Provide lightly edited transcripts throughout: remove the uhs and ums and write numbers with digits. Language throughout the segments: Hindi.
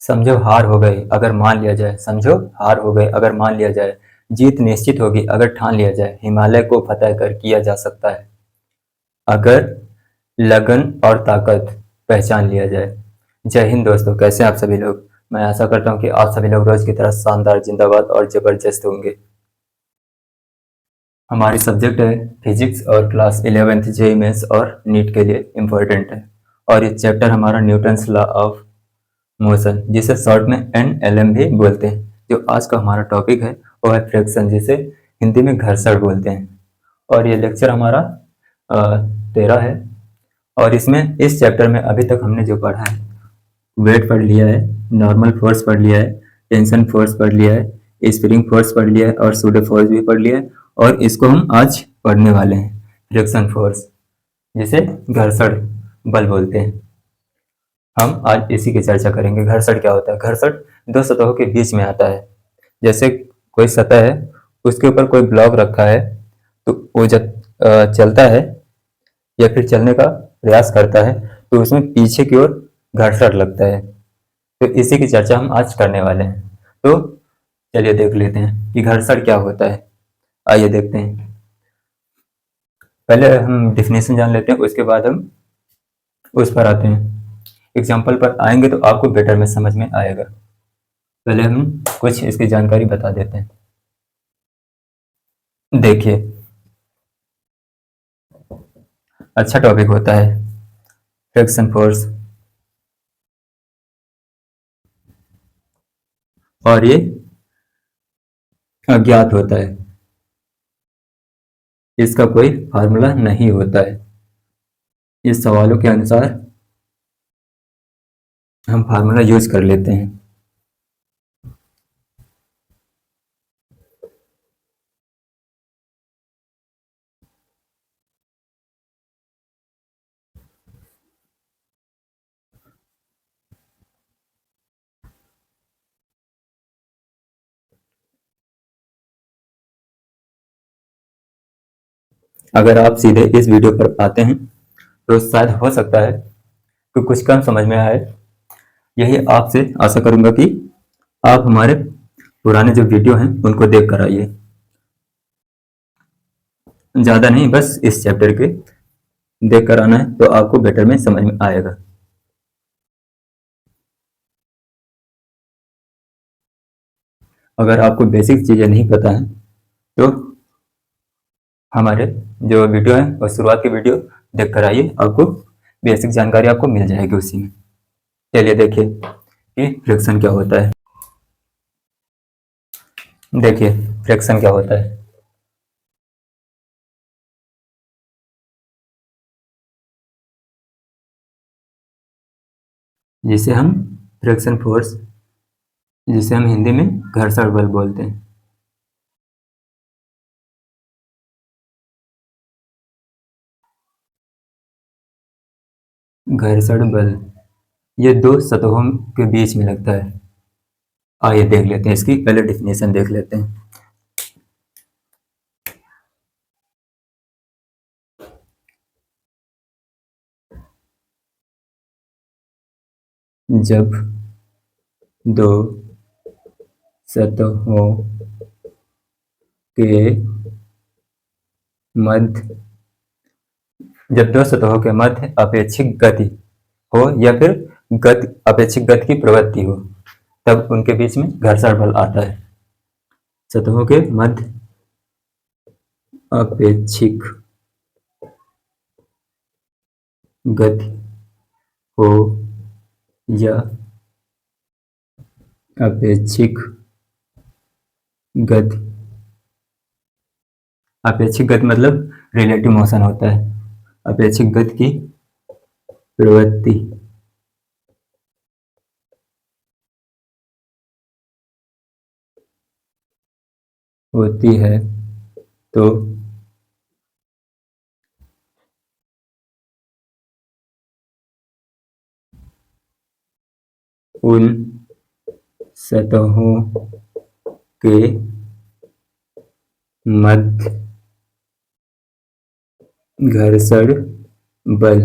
समझो हार हो गई अगर मान लिया जाए, समझो हार हो गई अगर मान लिया जाए, जीत निश्चित होगी अगर ठान लिया जाए, हिमालय को फतह कर किया जा सकता है अगर लगन और ताकत पहचान लिया जाए। जय हिंद दोस्तों, कैसे हैं आप सभी लोग। मैं आशा करता हूँ कि आप सभी लोग रोज की तरह शानदार, जिंदाबाद और जबरदस्त होंगे। हमारी सब्जेक्ट है फिजिक्स और क्लास 11th जेई मेंस और नीट के लिए इम्पोर्टेंट है। और ये चैप्टर हमारा न्यूटन्स लॉ ऑफ मोशन, जिसे शॉर्ट में NLM भी बोलते हैं। जो आज का हमारा टॉपिक है वो है फ्रिक्शन, जिसे हिंदी में घर्षण बोलते हैं। और ये लेक्चर हमारा 13 है। और इसमें इस चैप्टर में अभी तक हमने जो पढ़ा है, वेट पढ़ लिया है, नॉर्मल फोर्स पढ़ लिया है, टेंशन फोर्स पढ़ लिया है, स्प्रिंग फोर्स पढ़ लिया है और सूडो फोर्स भी पढ़ लिया है। और इसको हम आज पढ़ने वाले हैं, फ्रिक्शन फोर्स, जिसे घर्षण बल बोलते हैं। हम आज इसी की चर्चा करेंगे। घर्षण क्या होता है? घर्षण दो सतहों के बीच में आता है। जैसे कोई सतह है, उसके ऊपर कोई ब्लॉक रखा है, तो वो जब चलता है या फिर चलने का प्रयास करता है तो उसमें पीछे की ओर घर्षण लगता है। तो इसी की चर्चा हम आज करने वाले हैं। तो चलिए देख लेते हैं कि घर्षण क्या होता है। आइए देखते हैं। पहले हम डिफिनेशन जान लेते हैं, उसके बाद हम उस पर आते हैं। एग्जाम्पल पर आएंगे तो आपको बेटर में समझ में आएगा। पहले हम कुछ इसकी जानकारी बता देते हैं। देखिए, अच्छा टॉपिक होता है फ्रिक्शन फोर्स, और ये अज्ञात होता है, इसका कोई फार्मूला नहीं होता है। इस सवालों के अनुसार हम फार्मूला यूज कर लेते हैं। अगर आप सीधे इस वीडियो पर आते हैं तो शायद हो सकता है कि कुछ कम समझ में आए। यही आपसे आशा करूंगा कि आप हमारे पुराने जो वीडियो हैं उनको देख कर आइए। ज़्यादा नहीं, बस इस चैप्टर के देख कर आना है तो आपको बेटर में समझ में आएगा। अगर आपको बेसिक चीज़ें नहीं पता हैं तो हमारे जो वीडियो है और शुरुआत की वीडियो देख कर आइए, आपको बेसिक जानकारी आपको मिल जाएगी उसी में। चलिए देखिए कि फ्रिक्शन क्या होता है। देखिए फ्रिक्शन क्या होता है। जिसे हम फ्रिक्शन फोर्स, जिसे हम हिंदी में घर्षण बल बोलते हैं। घर्षण बल ये दो सतहों के बीच में लगता है। आइए देख लेते हैं, इसकी पहले डिफिनेशन देख लेते हैं। जब दो सतहों के मध्य जब दो सतहों के मध्य अपेक्षिक गति हो या फिर गति अपेक्षिक गति की प्रवृत्ति हो, तब उनके बीच में घर्षण बल आता है। सतहों के मध्य अपेक्षिक गति हो या अपेक्षिक गति, अपेक्षिक गति मतलब रिलेटिव मोशन होता है। अपेक्षिक गति की प्रवृत्ति होती है तो उन सतहों के मध्य घर्षण बल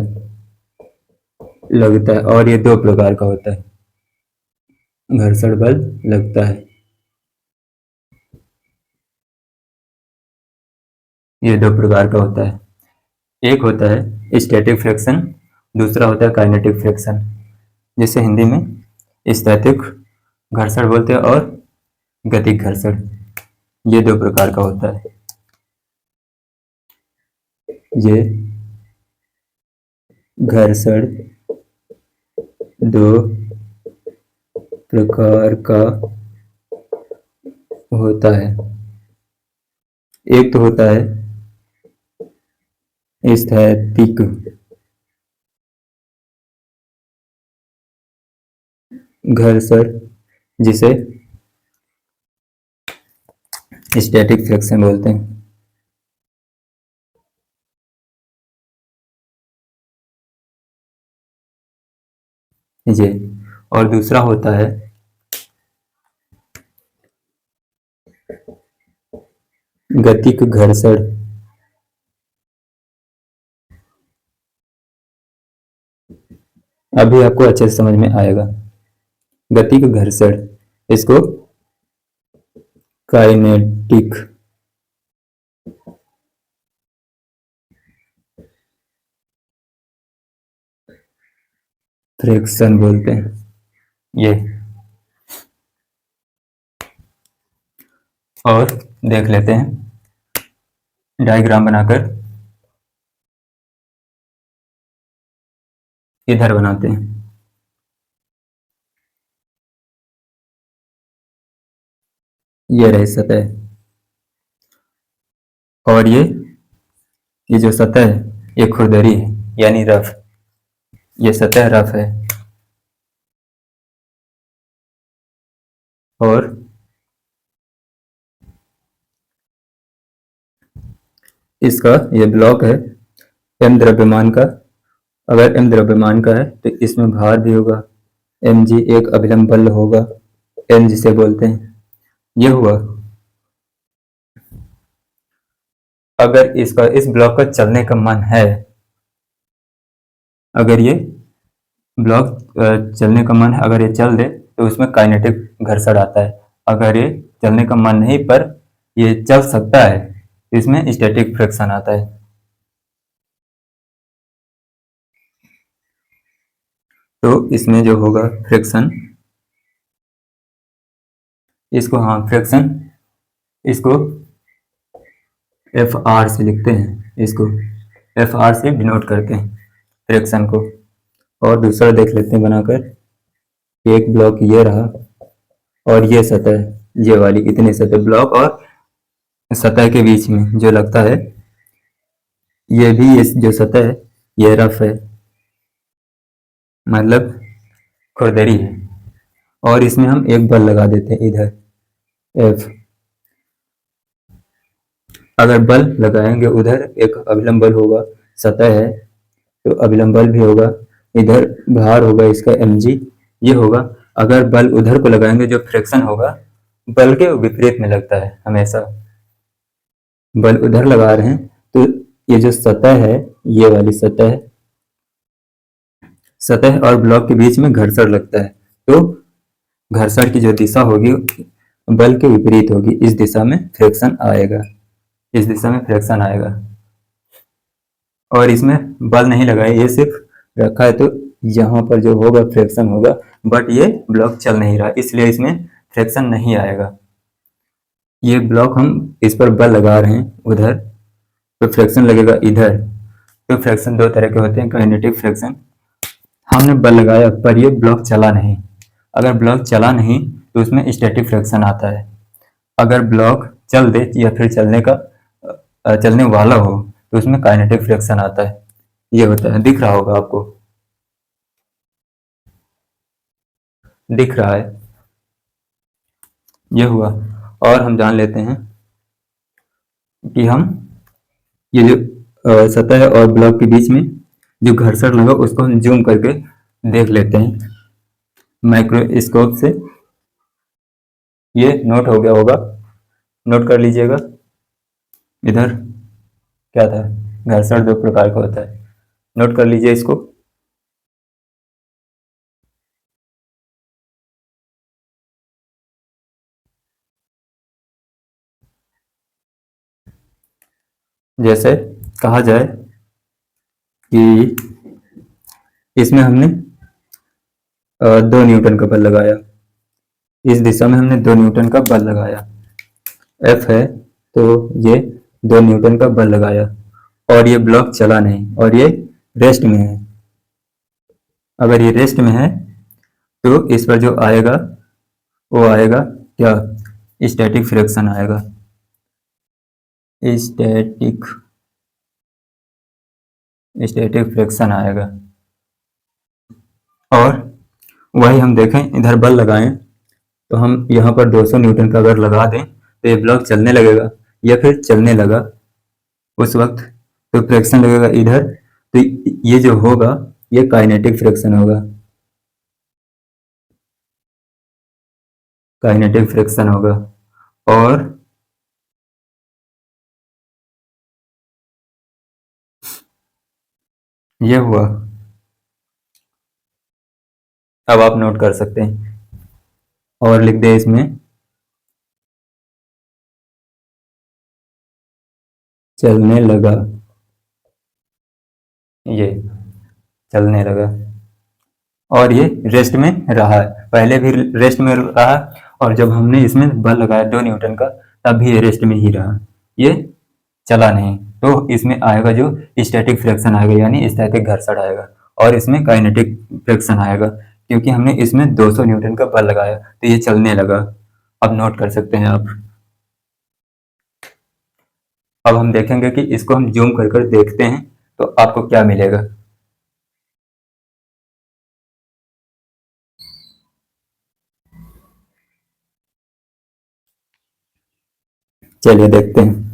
लगता है। और ये दो प्रकार का होता है। घर्षण बल लगता है। ये दो प्रकार का होता है, एक होता है स्टैटिक फ्रिक्शन, दूसरा होता है काइनेटिक फ्रिक्शन, जिसे हिंदी में स्थैतिक घर्षण बोलते हैं और गतिक घर्षण। ये दो प्रकार का होता है। ये घर्षण दो प्रकार का होता है। एक तो होता है स्थैतिक घर्षण, जिसे स्टैटिक फ्रिक्शन बोलते हैं। ये और दूसरा होता है गतिक घर्षण। अभी आपको अच्छे से समझ में आएगा। गतिक घर्षण, इसको काइनेटिक फ्रिक्शन बोलते हैं। ये और देख लेते हैं डायग्राम बनाकर, इधर बनाते हैं। ये रही सतह, और ये जो सतह है ये खुरदरी है, यानी रफ। ये सतह रफ है, और इसका ये ब्लॉक है m द्रव्यमान का। अगर m द्रव्यमान का है तो इसमें भार भी होगा, mg एक अभिलंब बल होगा, m जिसे बोलते हैं। ये हुआ। अगर इसका इस ब्लॉक का चलने का मन है, अगर ये ब्लॉक चलने का मन है, अगर ये चल दे तो उसमें काइनेटिक घर्षण आता है। अगर ये चलने का मन नहीं पर ये चल सकता है तो इसमें स्टैटिक फ्रिक्शन आता है। तो इसमें जो होगा फ्रिक्शन, इसको हाँ फ्रिक्शन, इसको एफ आर से लिखते हैं, इसको एफ आर से डिनोट करते हैं फ्रिक्शन को। और दूसरा देख लेते हैं बनाकर। एक ब्लॉक ये रहा, और ये सतह, ये वाली इतनी सतह, ब्लॉक और सतह के बीच में जो लगता है, ये भी इस जो सतह है ये रफ है, मतलब खुरदरी है। और इसमें हम एक बल लगा देते हैं इधर एफ। अगर बल लगाएंगे उधर, एक अभिलंब बल होगा, सतह है तो अभिलंब बल भी होगा, इधर भार होगा इसका mg, ये होगा। अगर बल उधर को लगाएंगे, जो फ्रिक्शन होगा बल के विपरीत में लगता है हमेशा। बल उधर लगा रहे हैं तो ये जो सतह है, ये वाली सतह, सतह और ब्लॉक के बीच में घर्षण लगता है, तो घर्षण की जो दिशा होगी बल के विपरीत होगी, इस दिशा में फ्रिक्शन आएगा, इस दिशा में फ्रिक्शन आएगा। और इसमें बल नहीं लगाए, ये सिर्फ रखा है, तो यहाँ पर जो होगा फ्रिक्शन होगा, बट ये ब्लॉक चल नहीं रहा, इसलिए इसमें फ्रिक्शन नहीं आएगा। ये ब्लॉक हम इस पर बल लगा रहे हैं उधर, तो फ्रिक्शन लगेगा इधर। तो फ्रिक्शन दो तरह के होते हैं, काइनेटिक फ्रिक्शन। हमने बल लगाया पर ये ब्लॉक चला नहीं, अगर ब्लॉक चला नहीं तो उसमें स्टैटिक फ्रिक्शन आता है। अगर ब्लॉक चल दे या फिर चलने वाला हो तो उसमें काइनेटिक फ्रिक्शन आता है। ये होता है, दिख रहा होगा आपको, दिख रहा है, ये हुआ। और हम जान लेते हैं कि हम ये जो सतह और ब्लॉक के बीच में जो घर्षण लगा उसको हम जूम करके देख लेते हैं माइक्रोस्कोप से। ये नोट हो गया होगा, नोट कर लीजिएगा। इधर क्या था, घर्षण दो प्रकार का होता है, नोट कर लीजिए इसको। जैसे कहा जाए कि इसमें हमने 2 न्यूटन का बल लगाया, इस दिशा में हमने 2 न्यूटन का बल लगाया, एफ है तो ये 2 न्यूटन का बल लगाया और ये ब्लॉक चला नहीं और ये रेस्ट में है। अगर ये रेस्ट में है तो इस पर जो आएगा वो आएगा क्या, स्टैटिक फ्रिक्शन आएगा, स्टैटिक स्टैटिक फ्रिक्शन आएगा। और वही हम देखें इधर बल लगाएं तो हम यहाँ पर 200 न्यूटन का अगर लगा दें तो ये ब्लॉक चलने लगेगा या फिर चलने लगा उस वक्त तो फ्रिक्शन लगेगा इधर, तो ये जो होगा ये काइनेटिक फ्रिक्शन होगा, काइनेटिक फ्रिक्शन होगा। और ये हुआ, अब आप नोट कर सकते हैं और लिख दे इसमें चलने लगा, ये चलने लगा और ये रेस्ट में रहा है, पहले भी रेस्ट में रहा और जब हमने इसमें बल लगाया 2 न्यूटन का तब भी ये रेस्ट में ही रहा, ये चला नहीं। तो इसमें आएगा जो स्टैटिक फ्रिक्शन आएगा यानी स्टैटिक घर्षण आएगा और इसमें काइनेटिक फ्रिक्शन आएगा क्योंकि हमने इसमें 200 न्यूटन का बल लगाया तो ये चलने लगा। अब नोट कर सकते हैं आप। अब हम देखेंगे कि इसको हम जूम कर कर देखते हैं तो आपको क्या मिलेगा। चलिए देखते हैं।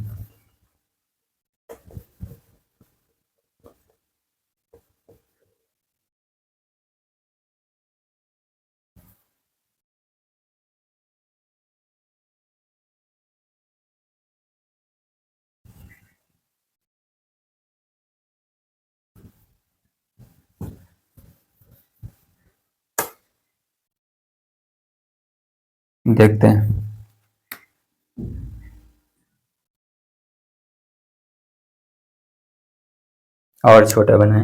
देखते हैं। और छोटा बनाएं।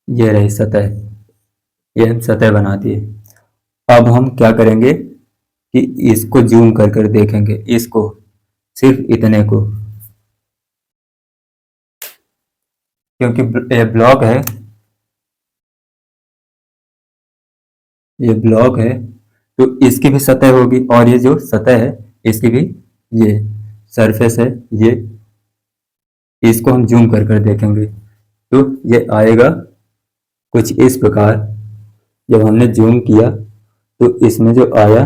ये रही सतह, ये हम सतह बना दिए। अब हम क्या करेंगे कि इसको जूम कर कर देखेंगे, इसको सिर्फ इतने को, क्योंकि ये ब्लॉक है, ये ब्लॉक है तो इसकी भी सतह होगी और ये जो सतह है इसकी भी, ये सरफेस है, ये इसको हम जूम कर कर देखेंगे तो ये आएगा कुछ इस प्रकार। जब हमने जूम किया तो इसमें जो आया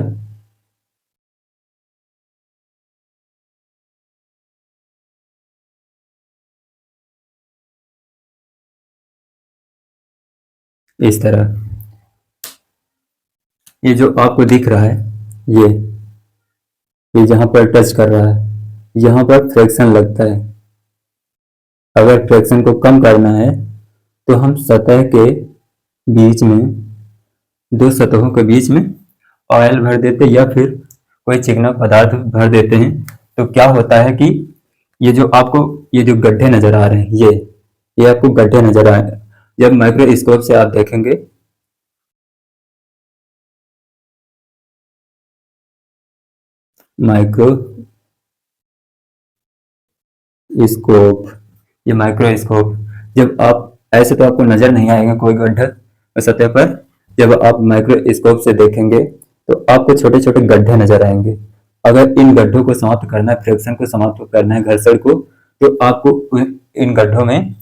इस तरह, ये जो आपको दिख रहा है ये जहां पर टच कर रहा है यहाँ पर फ्रैक्शन लगता है। अगर फ्रैक्शन को कम करना है तो हम सतह के बीच में, 2 सतहों के बीच में ऑयल भर देते या फिर कोई चिकना पदार्थ भर देते हैं तो क्या होता है कि ये जो आपको ये जो गड्ढे नजर आ रहे हैं ये आपको गड्ढे नजर आ रहे हैं। जब माइक्रोस्कोप से आप देखेंगे माइक्रोस्कोप, ये माइक्रोस्कोप, जब आप ऐसे तो आपको नजर नहीं आएगा कोई गड्ढा सतह पर, जब आप माइक्रोस्कोप से देखेंगे तो आपको छोटे छोटे गड्ढे नजर आएंगे। अगर इन गड्ढों को समाप्त करना है, फ्रिक्शन को समाप्त करना है, घर्षण को, तो आपको इन गड्ढों में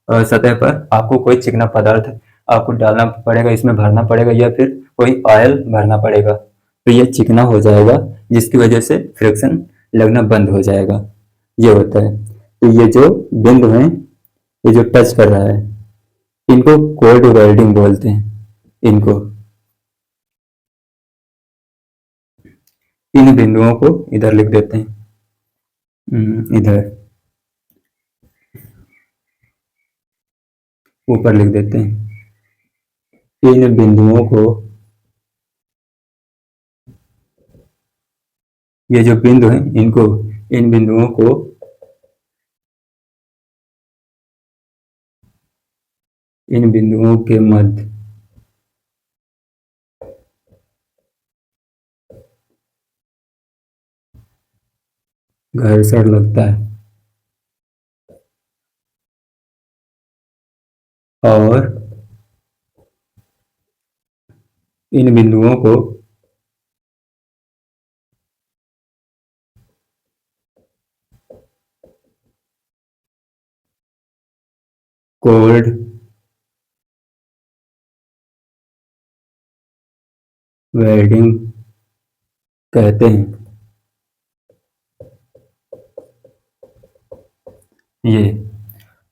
सतह पर आपको कोई चिकना पदार्थ आपको डालना पड़ेगा, इसमें भरना पड़ेगा या फिर कोई ऑयल भरना पड़ेगा तो ये चिकना हो जाएगा जिसकी वजह से फ्रिक्शन लगना बंद हो जाएगा। ये होता है। तो ये जो बिंदु हैं, ये जो टच कर रहा है, इनको कोल्ड वेल्डिंग बोलते हैं। इनको, इन बिंदुओं को इधर लिख देते हैं, इधर ऊपर लिख देते हैं। इन बिंदुओं को, ये जो बिंदु हैं इनको, इन बिंदुओं को इन बिंदुओं के मध्य घर्षण लगता है और इन बिंदुओं को कोल्ड वेल्डिंग कहते हैं। ये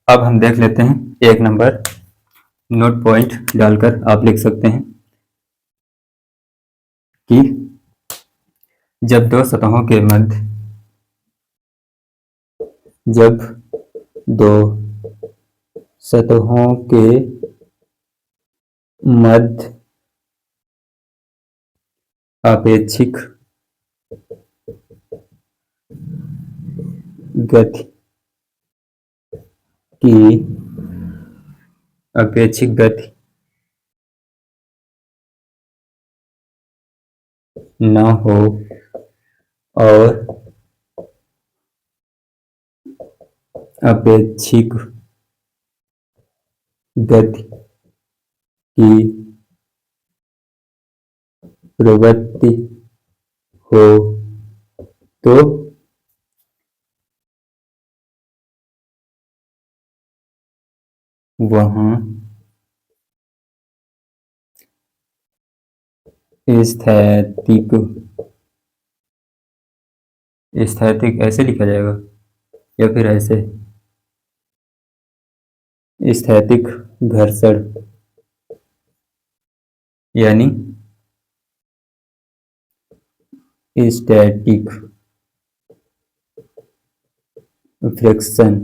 अब हम देख लेते हैं एक नंबर, नोट पॉइंट डालकर आप लिख सकते हैं कि जब दो सतहों के मध्य, जब दो सतहों के मध्य अपेक्षिक गति की अपेक्षिक गति न हो और अपेक्षिक गति की प्रवृत्ति हो तो वहाँ स्थैतिक, स्थैतिक ऐसे लिखा जाएगा या फिर ऐसे, स्थैतिक घर्षण यानी स्टैटिक फ्रिक्शन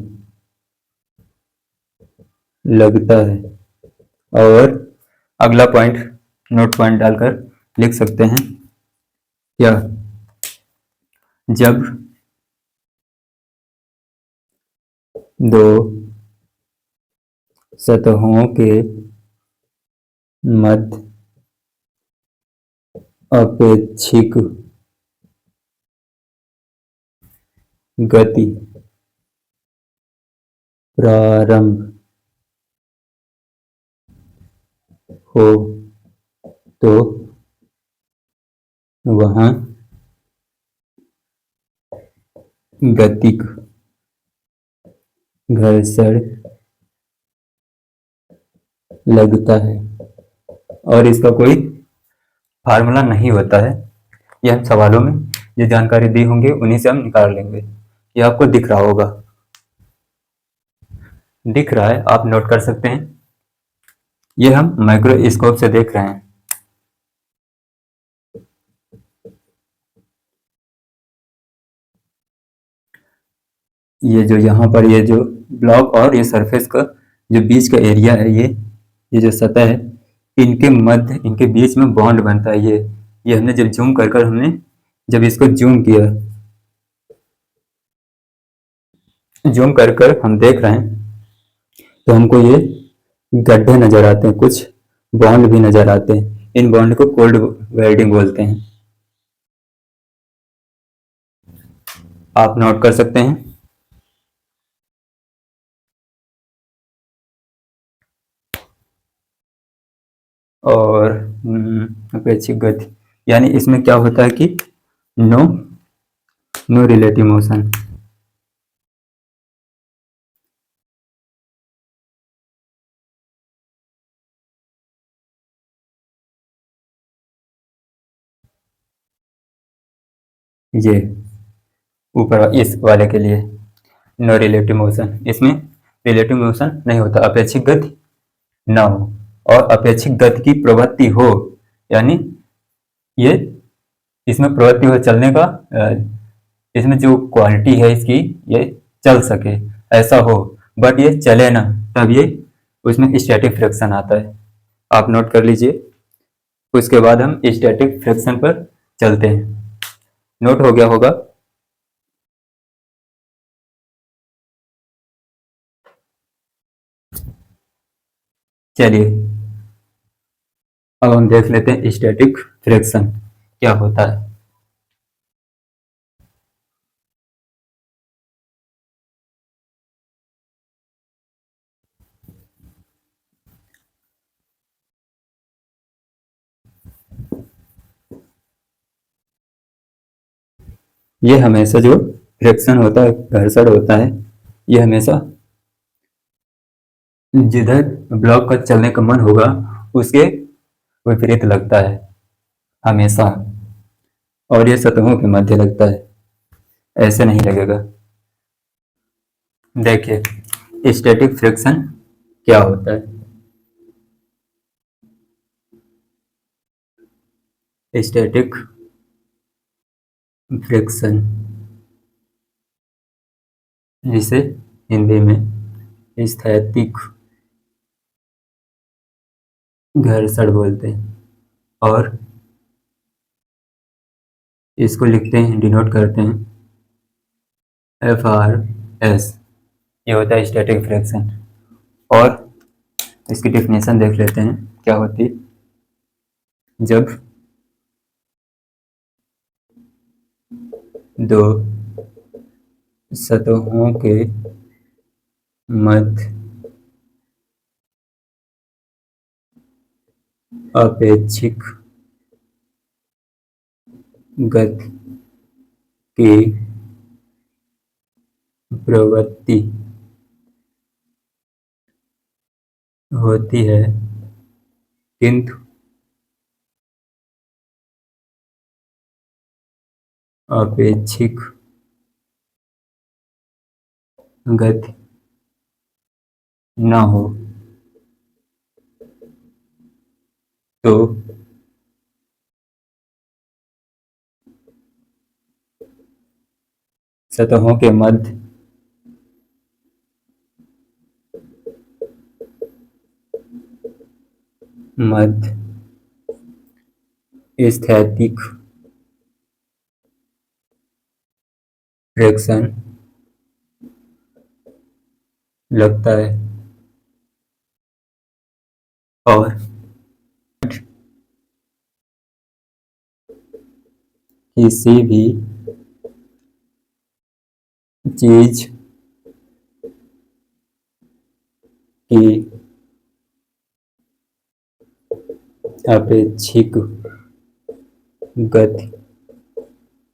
लगता है। और अगला पॉइंट नोट पॉइंट डालकर लिख सकते हैं क्या, जब दो सतहों के मध्य अपेक्षिक गति प्रारंभ हो तो वहाँ गतिक घर्षण लगता है। और इसका कोई फार्मूला नहीं होता है, यह हम सवालों में जो जानकारी दी होंगी उन्हीं से हम निकाल लेंगे। ये आपको दिख रहा होगा, दिख रहा है, आप नोट कर सकते हैं। ये हम माइक्रोस्कोप से देख रहे हैं। ये जो यहाँ पर ये जो ब्लॉक और ये सरफेस का जो बीच का एरिया है, ये जो सतह है, इनके मध्य, इनके बीच में बॉन्ड बनता है। ये हमने जब जूम कर हमने जब इसको जूम किया, जूम कर हम देख रहे हैं तो हमको ये गड्ढे नजर आते हैं, कुछ बॉन्ड भी नजर आते हैं। इन बॉन्ड को कोल्ड वेल्डिंग बोलते हैं। आप नोट कर सकते हैं। और अपेक्षिक गति यानी इसमें क्या होता है कि नो रिलेटिव मोशन। ये ऊपर इस वाले के लिए नो रिलेटिव मोशन, इसमें रिलेटिव मोशन नहीं होता, अपेक्षिक गति ना हो और अपेक्षिक गति की प्रवृत्ति हो, यानी ये इसमें प्रवृत्ति हो चलने का, इसमें जो क्वालिटी है इसकी, ये चल सके ऐसा हो, बट ये चले ना, तब ये उसमें स्टैटिक फ्रिक्शन आता है। आप नोट कर लीजिए। उसके बाद हम स्टैटिक फ्रिक्शन पर चलते हैं। नोट हो गया होगा। चलिए अब हम देख लेते हैं स्टैटिक फ्रिक्शन क्या होता है। ये हमेशा जो फ्रिक्शन होता है, घर्षण होता है, ये हमेशा जिधर ब्लॉक का चलने का मन होगा उसके विपरीत लगता है हमेशा, और ये सतहों के मध्य लगता है, ऐसे नहीं लगेगा। देखिए स्टैटिक फ्रिक्शन क्या होता है। स्टैटिक फ्रिक्शन, जिसे हिंदी में स्थैतिक घर्षण बोलते हैं, और इसको लिखते हैं, डिनोट करते हैं FRS। ये होता है स्टैटिक फ्रिक्शन। और इसकी डेफिनेशन देख लेते हैं क्या होती है। जब दो सतहों के मध्य अपेक्षिक गति की प्रवृत्ति होती है, किंतु अपेक्षिक गति न हो, तो सतहों के मध्य स्थैतिक फ्रिक्शन लगता है, और किसी भी चीज की अपेक्षिक गति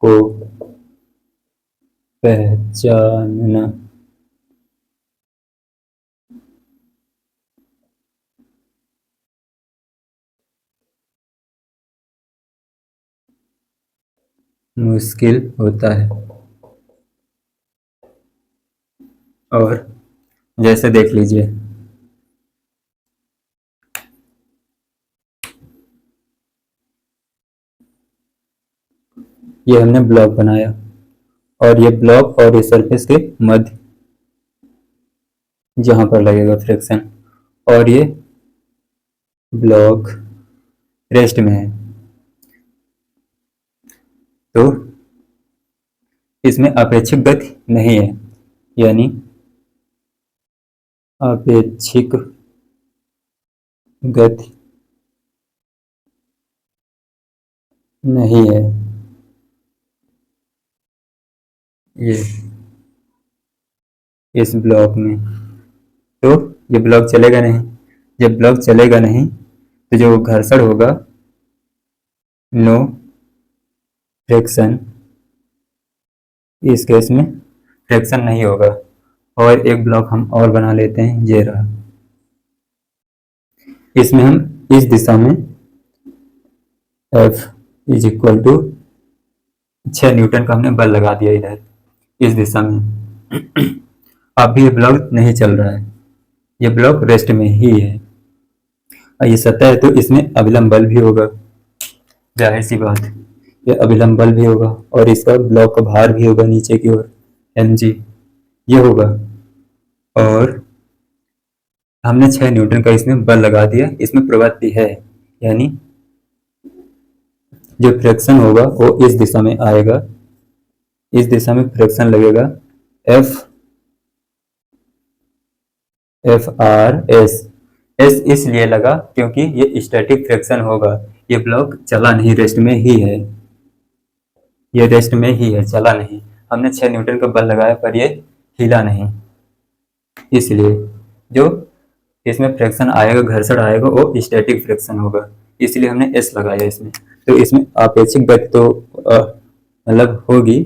को पहचानना मुश्किल होता है। और जैसे देख लीजिए, ये हमने ब्लॉक बनाया, और ये ब्लॉक और इस सरफेस के मध्य जहां पर लगेगा फ्रिक्शन, और ये ब्लॉक रेस्ट में है, तो इसमें अपेक्षिक गति नहीं है, यानी अपेक्षिक गति नहीं है। ये इस ब्लॉक में, तो ये ब्लॉक चलेगा नहीं। जब ब्लॉक चलेगा नहीं तो जो घर्षण होगा, नो फ्रिक्शन, इस केस में फ्रिक्शन नहीं होगा। और एक ब्लॉक हम और बना लेते हैं, ये रहा। इसमें हम इस दिशा में F is equal to 6 newton का हमने बल लगा दिया इधर इस दिशा में। अब भी ये ब्लॉक नहीं चल रहा है, ये ब्लॉक रेस्ट में ही है। ये सतह है तो इसमें अभिलंब बल भी होगा, जाहिर सी बात, ये अभिलंब बल भी होगा, और इसका ब्लॉक का भार भी होगा नीचे की ओर, mg ये होगा। और हमने 6 न्यूटन का इसमें बल लगा दिया, इसमें प्रवृत्ति है, यानी जो फ्रिक्शन होगा वो इस दिशा में आएगा, इस दिशा में फ्रिक्शन लगेगा, F एस इसलिए लगा क्योंकि ये स्टैटिक फ्रिक्शन होगा, ये ब्लॉक चला नहीं, रेस्ट में ही है, ये रेस्ट में ही है, चला नहीं। हमने 6 न्यूटन का बल लगाया पर ये हिला नहीं, इसलिए जो इसमें फ्रिक्शन आएगा, घर्षण आएगा, वो स्टैटिक फ्रिक्शन होगा, इसलिए हमने एस लगाया इसमें। तो इसमें आपेक्षिक गति तो मतलब होगी,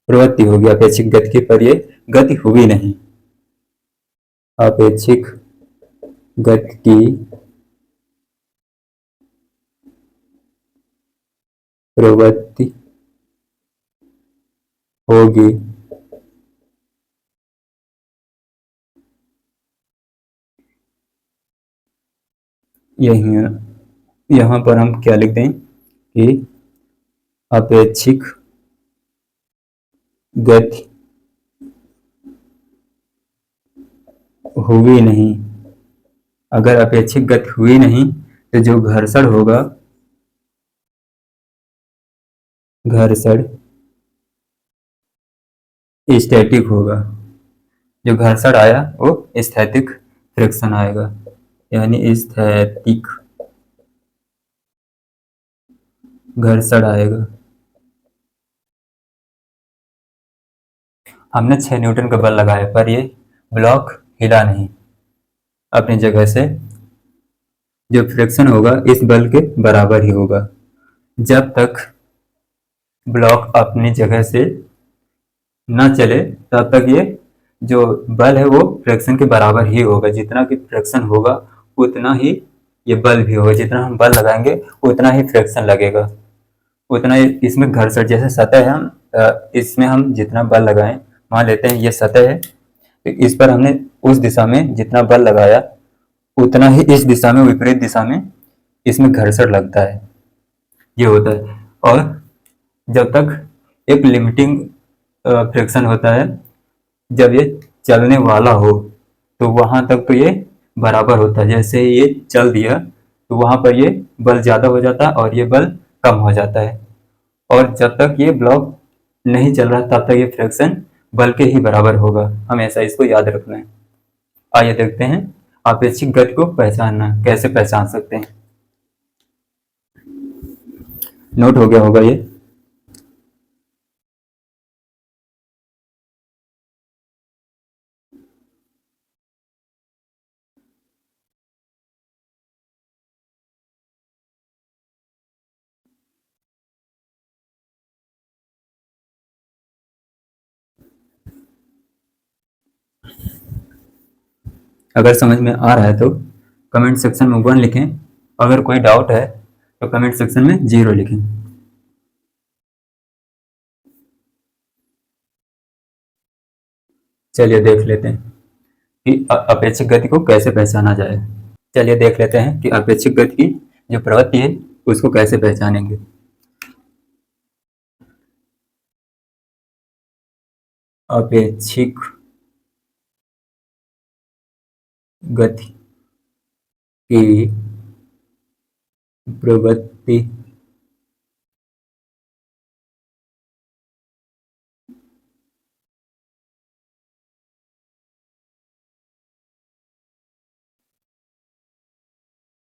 प्रवृत्ति होगी अपेक्षिक गति की, पर ये गति हुई नहीं, अपेक्षिक गति की प्रवृत्ति होगी, यही यहाँ पर हम क्या लिख दें कि अपेक्षिक गति हुई नहीं। अगर अपेक्षिक गति हुई नहीं तो जो घर्षण होगा, घर्षण स्टैटिक होगा, जो घर्षण आया वो स्थैतिक फ्रिक्शन आएगा, यानी स्थैतिक घर्षण आएगा। हमने 6 न्यूटन का बल लगाया पर ये ब्लॉक हिला नहीं अपनी जगह से, जो फ्रिक्शन होगा इस बल के बराबर ही होगा। जब तक ब्लॉक अपनी जगह से न चले तब तक ये जो बल है वो फ्रिक्शन के बराबर ही होगा, जितना कि फ्रिक्शन होगा उतना ही ये बल भी होगा, जितना हम बल लगाएंगे उतना ही फ्रिक्शन लगेगा, उतना ही इसमें घर्षण, जैसे सतह है, हम इसमें हम जितना बल लगाएं, मान लेते हैं ये सतह है, तो इस पर हमने उस दिशा में जितना बल लगाया उतना ही इस दिशा में, विपरीत दिशा में इसमें घर्षण लगता है, ये होता है। और जब तक एक लिमिटिंग फ्रिक्शन होता है, जब ये चलने वाला हो तो वहां तक तो ये बराबर होता है, जैसे ही ये चल दिया तो वहां पर ये बल ज्यादा हो जाता है और ये बल कम हो जाता है, और जब तक ये ब्लॉक नहीं चल रहा तब तक ये फ्रिक्शन बल के ही बराबर होगा, हमेशा इसको याद रखना है। आइए देखते हैं आपेक्षिक गति को पहचानना कैसे पहचान सकते हैं। नोट हो गया होगा ये। अगर समझ में आ रहा है तो कमेंट सेक्शन में 1 लिखें, अगर कोई डाउट है तो कमेंट सेक्शन में 0 लिखें। चलिए देख लेते हैं कि अपेक्षिक गति को कैसे पहचाना जाए। चलिए देख लेते हैं कि अपेक्षिक गति की जो प्रवृत्ति है उसको कैसे पहचानेंगे। अपेक्षिक गति की प्रवृत्ति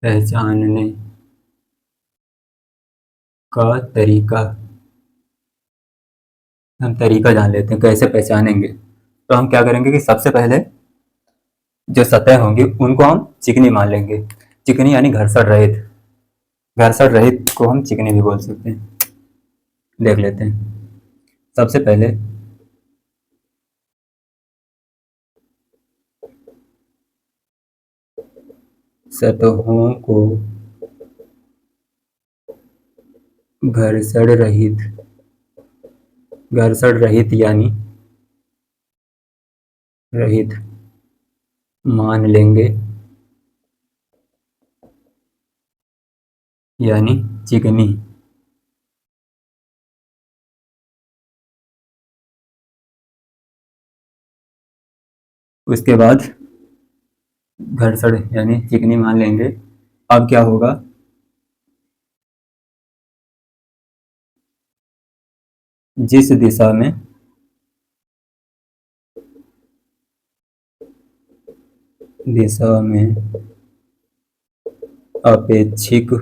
पहचानने का तरीका, हम तरीका जान लेते हैं कैसे पहचानेंगे। तो हम क्या करेंगे कि सबसे पहले जो सतह होंगी उनको हम चिकनी मान लेंगे, चिकनी यानी घर्षण रहित, घर्षण रहित को हम चिकनी भी बोल सकते हैं। देख लेते हैं। सबसे पहले सतहों को घर्षण रहित, घर्षण रहित यानी रहित मान लेंगे, यानी चिकनी। उसके बाद घर्षण यानी चिकनी मान लेंगे। अब क्या होगा, जिस दिशा में अपेक्षिक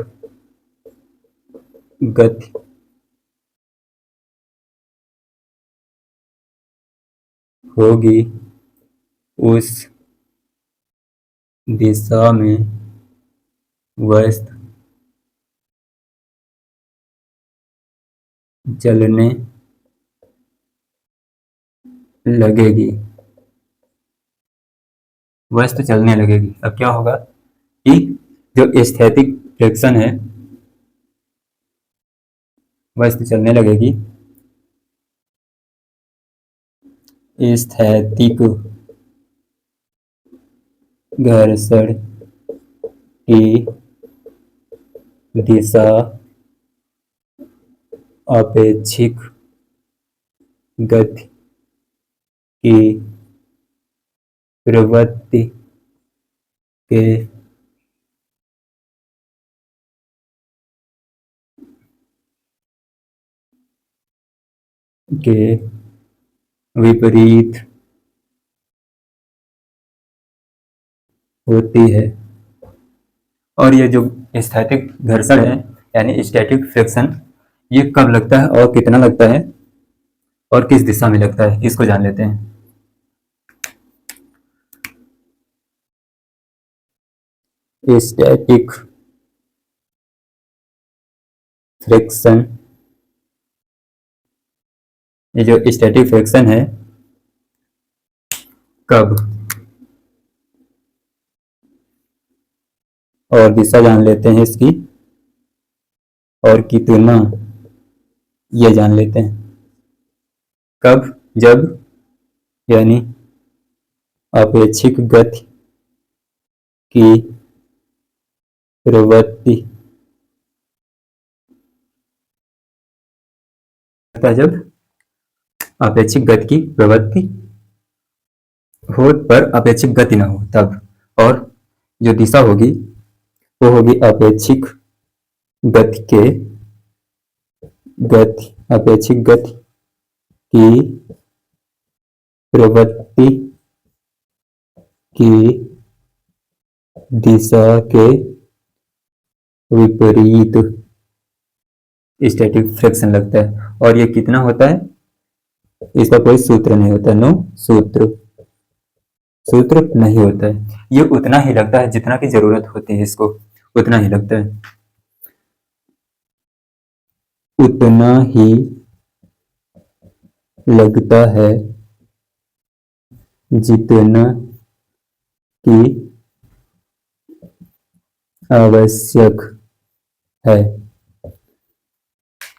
गति होगी, उस दिशा में वस्तु चलने लगेगी। वस्तु चलने लगेगी। अब क्या होगा कि जो स्थैतिक फ्रिक्शन है, वस्तु चलने लगेगी। स्थैतिक घर्षण की दिशा अपेक्षिक गति की प्रवृत्ति के के विपरीत होती है। और ये जो स्थैतिक घर्षण है यानी स्टैटिक फ्रिक्शन, ये कब लगता है और कितना लगता है और किस दिशा में लगता है, इसको जान लेते हैं। स्टैटिक फ्रिक्शन, ये जो स्टैटिक फ्रिक्शन है कब और दिशा जान लेते हैं इसकी, और कितना ये जान लेते हैं। कब, जब यानी अपेक्षिक गति की प्रवृत्ति, जब अपेक्षिक गति की प्रवृत्ति हो पर अपेक्षिक गति ना हो तब। और जो दिशा होगी वो होगी अपेक्षिक गति की प्रवृत्ति की दिशा के विपरीत स्टैटिक फ्रिक्शन लगता है। और ये कितना होता है, इसका कोई सूत्र नहीं होता, नो सूत्र नहीं होता है। ये उतना ही लगता है जितना की जरूरत होती है, इसको उतना ही लगता है, उतना ही लगता है जितना की आवश्यक है।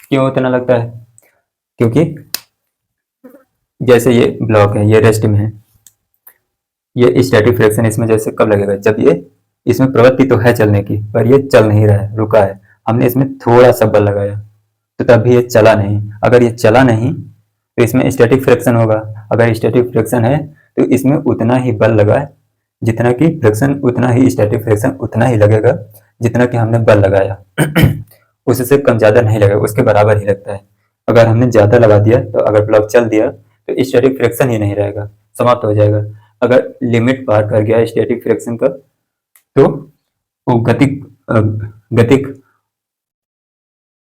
क्यों उतना लगता है, क्योंकि जैसे ये ब्लॉक है, ये रेस्ट में है, ये स्टैटिक फ्रिक्शन इसमें जैसे कब लगेगा, जब ये इसमें प्रवृत्ति तो है चलने की पर ये चल नहीं रहा है, रुका है। हमने इसमें थोड़ा सा बल लगाया तो तभी ये चला नहीं। अगर ये चला नहीं तो इसमें स्टैटिक फ्रिक्शन होगा। अगर स्टैटिक फ्रिक्शन है तो इसमें उतना ही बल लगा है जितना कि फ्रिक्शन, उतना ही स्टैटिक फ्रिक्शन उतना ही लगेगा जितना कि हमने बल लगाया। उससे कम ज्यादा नहीं लगेगा, उसके बराबर ही लगता है। अगर हमने ज्यादा लगा दिया तो अगर ब्लॉक चल दिया तो स्टैटिक फ्रिक्शन ही नहीं रहेगा, समाप्त हो जाएगा। अगर लिमिट पार कर गया स्टैटिक फ्रिक्शन का तो वो गतिक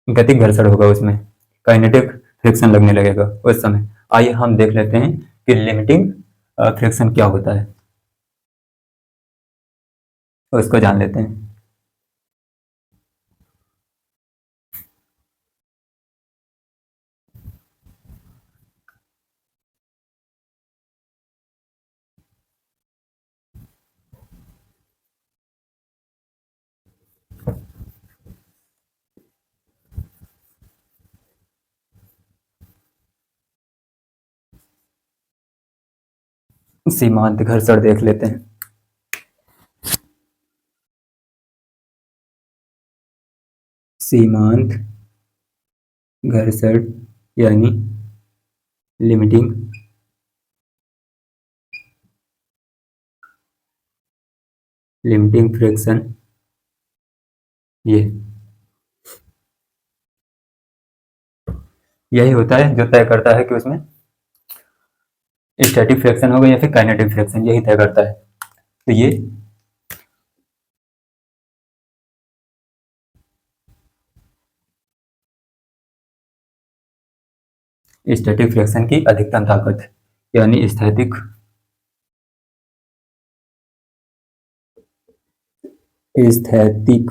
गतिक घर्षण होगा, उसमें काइनेटिक फ्रिक्शन लगने लगेगा उस समय। आइए हम देख लेते हैं कि लिमिटिंग फ्रिक्शन क्या होता है, तो उसको जान लेते हैं। सीमांत घर्षण देख लेते हैं। सीमांत घर्षण यानी लिमिटिंग लिमिटिंग फ्रैक्शन ये यही होता है जो तय करता है कि उसमें स्टैटिक फ्रैक्शन होगा या फिर काइनेटिक फ्रैक्शन, यही तय करता है। तो ये स्टैटिक फ्रैक्शन की अधिकतम ताकत, यानी स्थैतिक स्थैतिक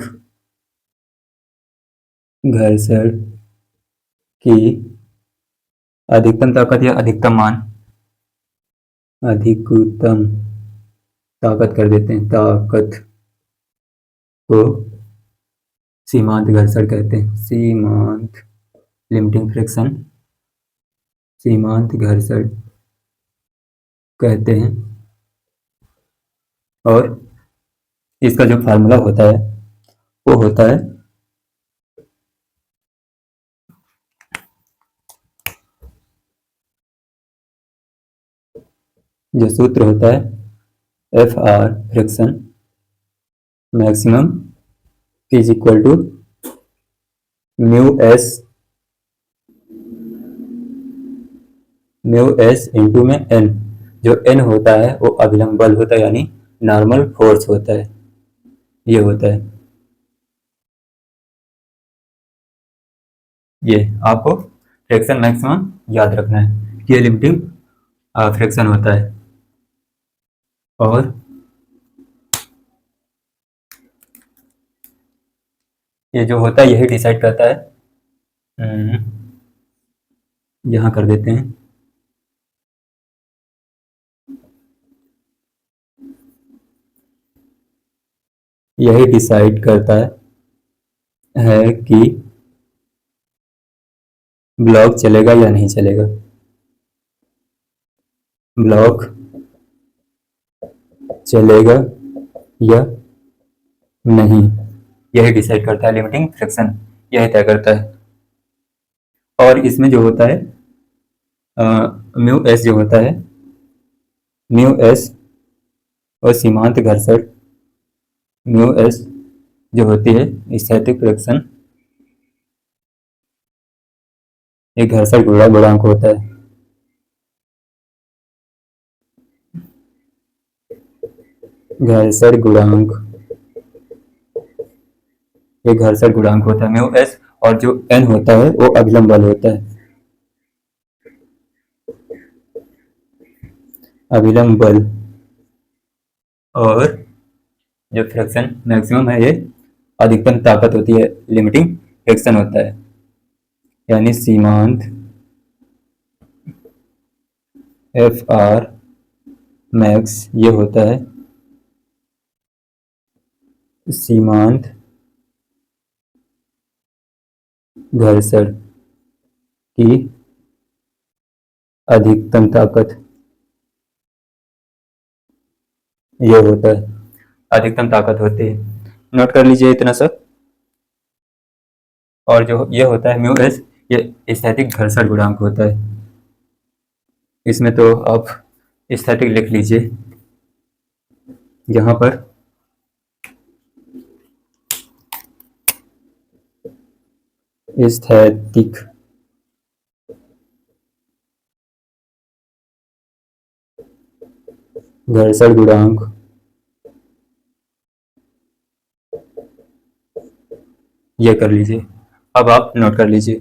घर्षण की अधिकतम ताकत या अधिकतम मान, अधिकतम ताकत कर देते हैं, ताकत को सीमांत घर्षण कहते हैं। सीमांत लिमिटिंग फ्रैक्शन सीमांत घर्षण कहते हैं। और इसका जो फार्मूला होता है वो होता है जो सूत्र होता है F R friction maximum is equal to mu S into में एन। जो एन होता है वो अभिलंब बल होता है, यानी नॉर्मल फोर्स होता है, ये होता है। ये आपको फ्रैक्शन मैक्सिमम याद रखना है कि ये लिमिटिंग फ्रैक्शन होता है। और ये जो होता है यही डिसाइड करता है, यहाँ कर देते हैं, यही डिसाइड करता है कि ब्लॉक चलेगा या नहीं चलेगा, ब्लॉक चलेगा या नहीं, यही डिसाइड करता है लिमिटिंग फ्रैक्शन, यही तय करता है। और इसमें जो होता है म्यू एस जो होता है, म्यू एस और सीमांत घर्षण म्यू एस जो होती है स्थैतिक फ्रैक्शन, एक घर्षण गुणांक होता है। घर्षण गुणांक एक घर्षण गुणांक होता है म्यू एस, और जो एन होता है वो अभिलंब बल होता है, अभिलंब बल। और जो फ्रैक्शन मैक्सिमम है ये अधिकतम ताकत होती है, लिमिटिंग फ्रैक्शन होता है, यानी सीमांत एफ आर मैक्स ये होता है सीमांत घर्षण की अधिकतम ताकत, ये होता है अधिकतम ताकत होती है। नोट कर लीजिए इतना सब। और जो ये होता है म्यू एस, ये स्थैतिक घर्षण गुणांक होता है। इसमें तो आप स्थैतिक लिख लीजिए यहाँ पर, स्थैतिक घर्षण गुणांक ये कर लीजिए। अब आप नोट कर लीजिए,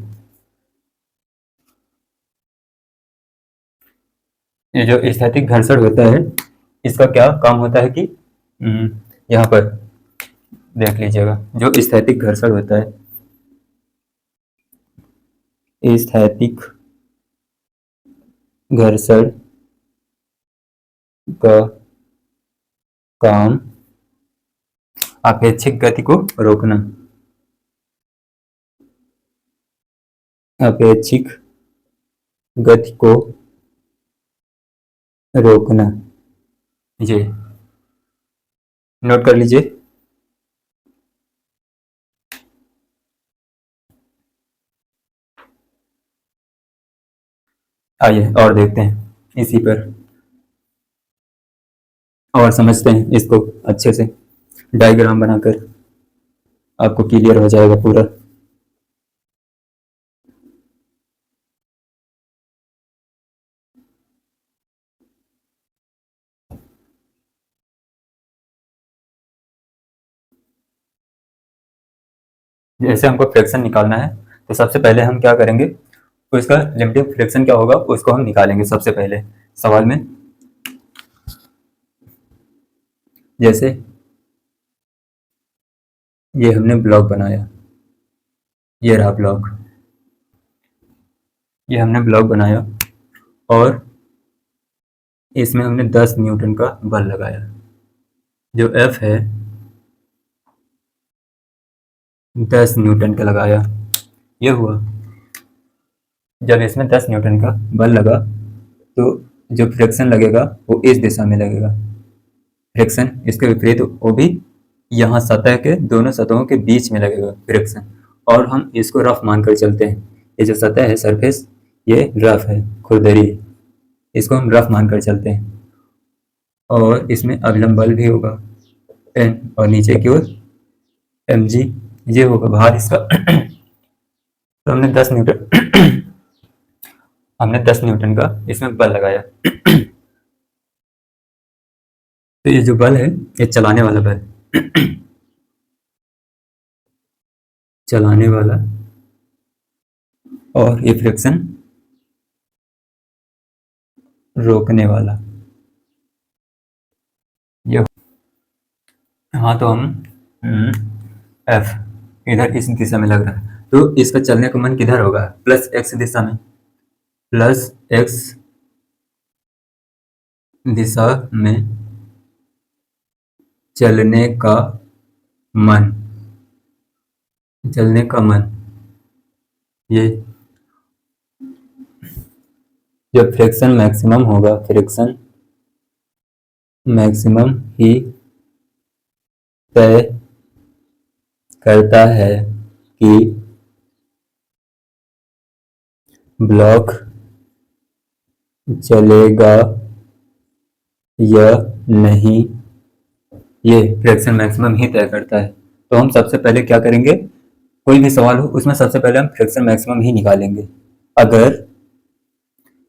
ये जो स्थैतिक घर्षण होता है इसका क्या काम होता है कि यहाँ पर देख लीजिएगा, जो स्थैतिक घर्षण होता है, स्थैतिक घर्षण का काम अपेक्षित गति को रोकना, अपेक्षित गति को रोकना, ये नोट कर लीजिए। आइए और देखते हैं इसी पर और समझते हैं इसको अच्छे से। डायग्राम बनाकर आपको क्लियर हो जाएगा पूरा। जैसे हमको फ्रैक्शन निकालना है तो सबसे पहले हम क्या करेंगे, तो इसका लिमिटिंग फ्रैक्शन क्या होगा उसको हम निकालेंगे सबसे पहले सवाल में। जैसे ये हमने ब्लॉक बनाया, ये रहा ब्लॉक, ये हमने ब्लॉक बनाया और इसमें हमने 10 न्यूटन का बल लगाया। जो F है 10 न्यूटन का लगाया, ये हुआ। जब इसमें 10 न्यूटन का बल लगा तो जो फ्रिक्शन लगेगा वो इस दिशा में लगेगा। फ्रिक्शन इसके विपरीत वो भी यहाँ सतह के दोनों सतहों के बीच में लगेगा फ्रिक्शन। और हम इसको रफ मानकर चलते हैं। ये जो सतह है सरफेस ये रफ है, खुरदरी है, इसको हम रफ मानकर चलते हैं। और इसमें अभिलंब बल भी होगा N और नीचे की ओर mg ये होगा भार इसका। तो हमने 10 न्यूटन हमने 10 न्यूटन का इसमें बल लगाया। तो ये जो बल है ये चलाने वाला बल चलाने वाला, और ये फ्रिक्शन रोकने वाला। ये हाँ, तो हम F इधर इस दिशा में लग रहा है तो इसका चलने का मन किधर होगा, प्लस x दिशा में। प्लस x दिशा में चलने का मन, चलने का मन, ये जब फ्रिक्शन मैक्सिमम होगा, फ्रिक्शन मैक्सिमम ही तय करता है कि ब्लॉक चलेगा या नहीं। ये फ्रिक्शन मैक्सिमम ही तय करता है। तो हम सबसे पहले क्या करेंगे, कोई भी सवाल हो उसमें सबसे पहले हम फ्रिक्शन मैक्सिमम ही निकालेंगे। अगर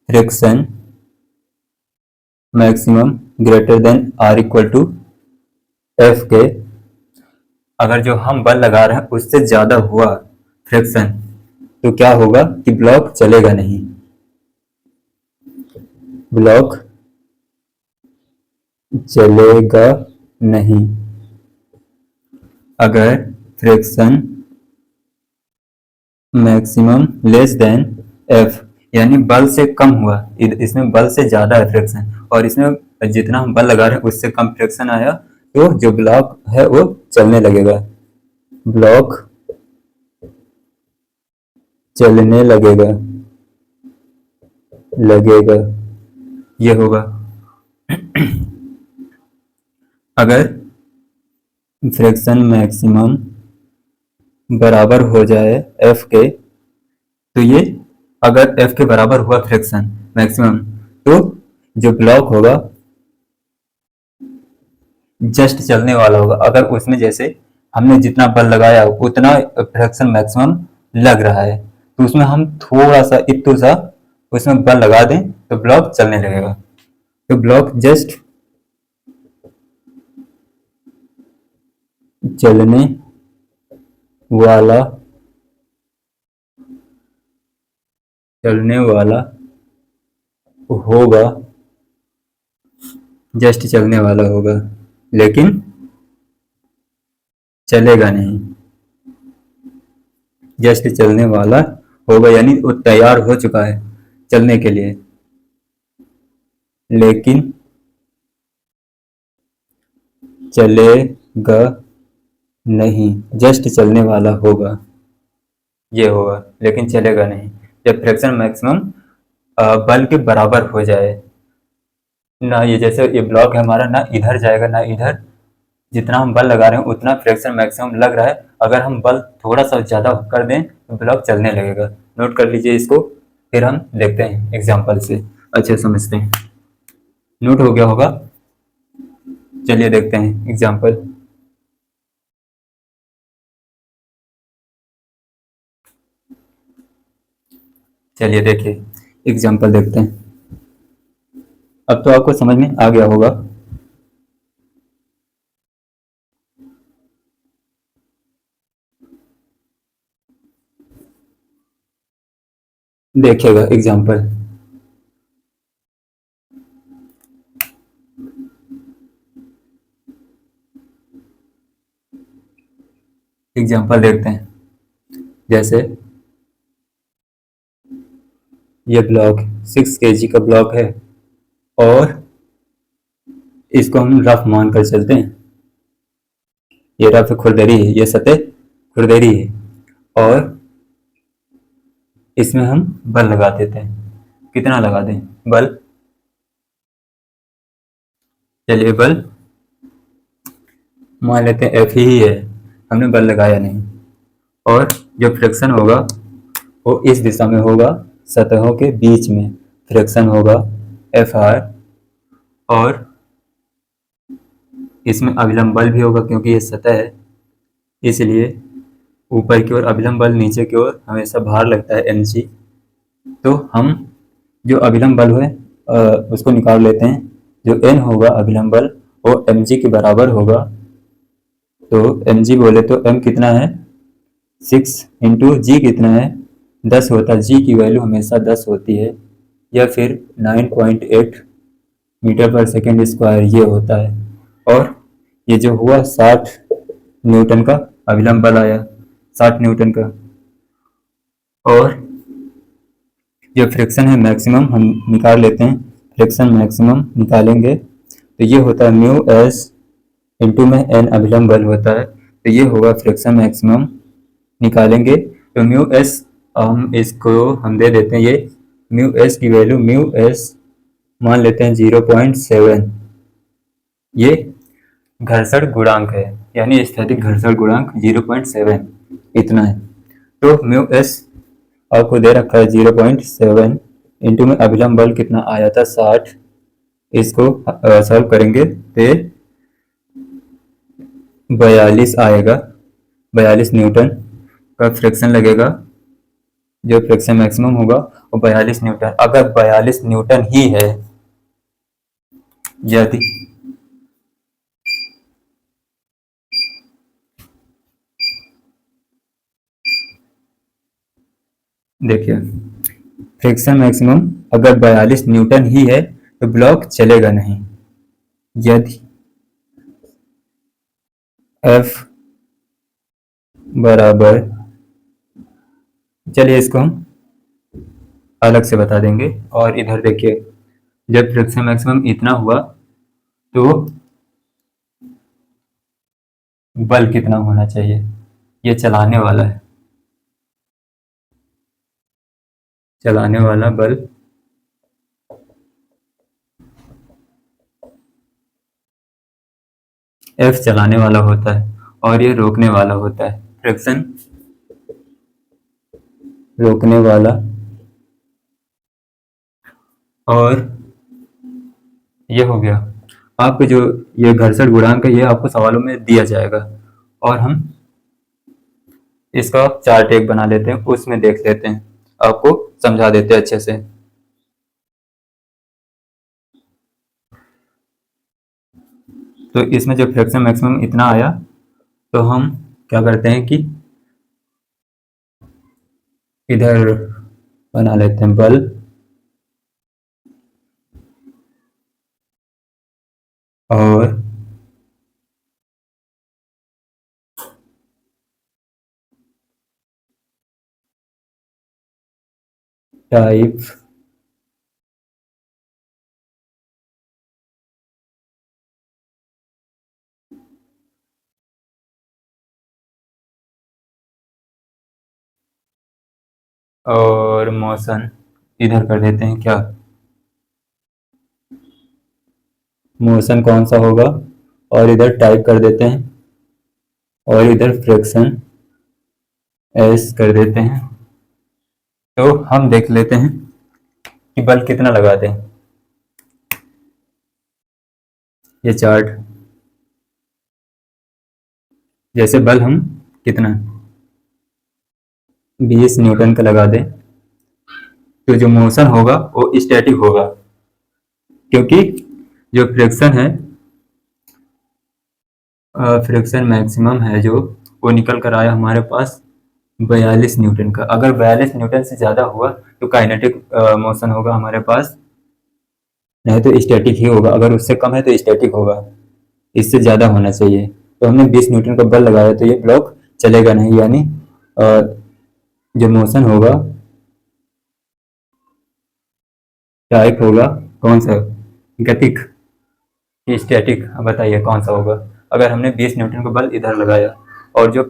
friction maximum greater than or equal to F के, अगर जो हम बल लगा रहे हैं उससे ज्यादा हुआ फ्रिक्शन तो क्या होगा कि ब्लॉक चलेगा नहीं। ब्लॉक चलेगा नहीं अगर friction maximum less than F, यानी बल से कम हुआ। इसमें बल से ज्यादा है फ्रिक्शन और इसमें जितना हम बल लगा रहे हैं उससे कम फ्रिक्शन आया तो जो ब्लॉक है वो चलने लगेगा। ब्लॉक चलने लगेगा ये होगा। अगर फ्रिक्शन मैक्सिमम बराबर हो जाए एफ के, तो ये अगर एफ के बराबर हुआ फ्रिक्शन मैक्सिमम तो जो ब्लॉक होगा जस्ट चलने वाला होगा। अगर उसमें जैसे हमने जितना बल लगाया उतना फ्रिक्शन मैक्सिमम लग रहा है तो उसमें हम थोड़ा सा इतू सा उसमें बल लगा दें तो ब्लॉक चलने लगेगा। तो ब्लॉक जस्ट चलने वाला होगा, जस्ट चलने वाला होगा लेकिन चलेगा नहीं। जस्ट चलने वाला होगा यानी वो तैयार हो चुका है चलने के लिए, लेकिन चलेगा नहीं। जस्ट चलने वाला होगा ये होगा लेकिन चलेगा नहीं जब फ्रिक्शन मैक्सिमम बल के बराबर हो जाए। ना ये जैसे ये ब्लॉक है हमारा, ना इधर जाएगा ना इधर, जितना हम बल लगा रहे हैं उतना फ्रिक्शन मैक्सिमम लग रहा है। अगर हम बल थोड़ा सा ज़्यादा कर दें तो ब्लॉक चलने लगेगा। नोट कर लीजिए इसको, फिर हम देखते हैं एग्जाम्पल से अच्छे समझते हैं। नोट हो गया होगा, चलिए देखते हैं एग्जाम्पल। चलिए देखिए एग्जांपल देखते हैं। अब तो आपको समझ में आ गया होगा। देखिएगा एग्जांपल। एग्जांपल देखते हैं। जैसे ये ब्लॉक 6 kg का ब्लॉक है और इसको हम रफ मान कर चलते हैं। ये रफ खुरदरी है, ये सतह खुरदरी है और इसमें हम बल लगा देते हैं। कितना लगा दें बल? चलिए बल मान लेते हैं एफ ही है, हमने बल लगाया नहीं। और जो फ्रिक्शन होगा वो इस दिशा में होगा, सतहों के बीच में फ्रिक्शन होगा एफ आर। और इसमें अभिलंब बल भी होगा क्योंकि ये सतह है, इसलिए ऊपर की ओर अभिलंब बल, नीचे की ओर हमेशा भार लगता है एम जी। तो हम जो अभिलंब बल है उसको निकाल लेते हैं। जो एन होगा अभिलंब बल वो एम जी के बराबर होगा। तो एम जी बोले तो एम कितना है 6 × जी कितना है 10 होता है। जी की वैल्यू हमेशा 10 होती है, या फिर 9.8 मीटर पर सेकेंड स्क्वायर ये होता है। और ये जो हुआ 60 न्यूटन का अभिलंब बल आया, 60 न्यूटन का। और जो फ्रिक्शन है मैक्सिमम हम निकाल लेते हैं। फ्रिक्शन मैक्सिमम निकालेंगे तो ये होता है म्यू एस इंटू में एन अभिलंब बल होता है, तो ये होगा फ्रिक्शन मैक्सिमम। निकालेंगे तो म्यू एस हम इसको हम दे देते हैं, ये म्यू एस की वैल्यू म्यू एस मान लेते हैं 0.7। ये घर्षण गुणांक है, यानी स्थैतिक घर्षण गुणांक 0.7 इतना है। तो म्यू एस आपको दे रखा है 0.7 इंटू में अभिलंब बल कितना आया था 60। इसको सॉल्व करेंगे तो 42 आएगा, 42 न्यूटन का फ्रिक्शन लगेगा। जो फ्रिक्शन मैक्सिमम होगा वो 42 न्यूटन। अगर 42 न्यूटन ही है, यदि देखिए फ्रिक्शन मैक्सिमम अगर 42 न्यूटन ही है तो ब्लॉक चलेगा नहीं। यदि एफ बराबर, चलिए इसको हम अलग से बता देंगे। और इधर देखिए जब फ्रिक्शन मैक्सिमम इतना हुआ तो बल कितना होना चाहिए? ये चलाने वाला है, चलाने वाला बल एफ चलाने वाला होता है और ये रोकने वाला होता है। फ्रिक्शन रोकने वाला, और ये हो गया। आपको जो ये घर्षण गुणांक है ये आपको सवालों में दिया जाएगा और हम इसका चार्ट एक बना लेते हैं, उसमें देख लेते हैं, आपको समझा देते हैं अच्छे से। तो इसमें जो फ्रिक्शन मैक्सिमम इतना आया तो हम क्या करते हैं कि इधर बना लेते हैं बल और टाइप और मोशन इधर कर देते हैं। क्या मोशन कौन सा होगा, और इधर टाइप कर देते हैं और इधर फ्रिक्शन एस कर देते हैं। तो हम देख लेते हैं कि बल कितना लगाते हैं। ये चार्ट जैसे बल हम कितना 20 न्यूटन का लगा दें तो जो मोशन होगा वो स्टैटिक होगा, क्योंकि जो फ्रिक्शन मैक्सिमम है जो वो निकल कर आया हमारे पास 42 न्यूटन का। अगर 42 न्यूटन से ज़्यादा हुआ तो काइनेटिक मोशन होगा हमारे पास, नहीं तो स्टैटिक ही होगा। अगर उससे कम है तो स्टैटिक होगा, इससे ज़्यादा होना चाहिए। तो हमने 20 न्यूटन का बल लगाया तो ये ब्लॉक चलेगा नहीं, यानी जो मोशन होगा टाइप होगा कौन सा, गतिक कि स्टैटिक। बताइए कौन सा होगा। अगर हमने 20 न्यूटन का बल इधर लगाया और जो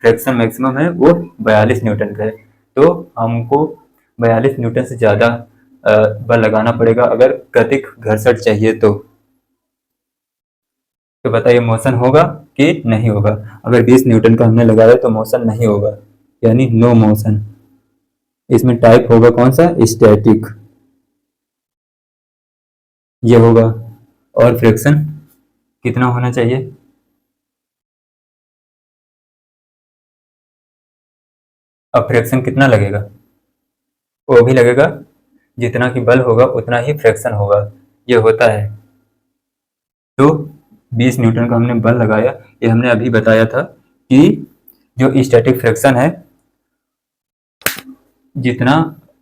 फ्रिक्शन मैक्सिमम है वो 42 न्यूटन का है, तो हमको 42 न्यूटन से ज़्यादा बल लगाना पड़ेगा अगर गतिक घर्षण चाहिए तो बताइए मोशन होगा कि नहीं होगा। अगर 20 न्यूटन का हमने लगाया तो मोशन नहीं होगा, यानी नो मोशन। इसमें टाइप होगा कौन सा, स्टैटिक, ये होगा। और फ्रिक्शन कितना होना चाहिए, अब फ्रिक्शन कितना लगेगा, वो भी लगेगा जितना कि बल होगा उतना ही फ्रिक्शन होगा, ये होता है। तो 20 न्यूटन का हमने बल लगाया, ये हमने अभी बताया था कि जो स्टैटिक फ्रिक्शन है, जितना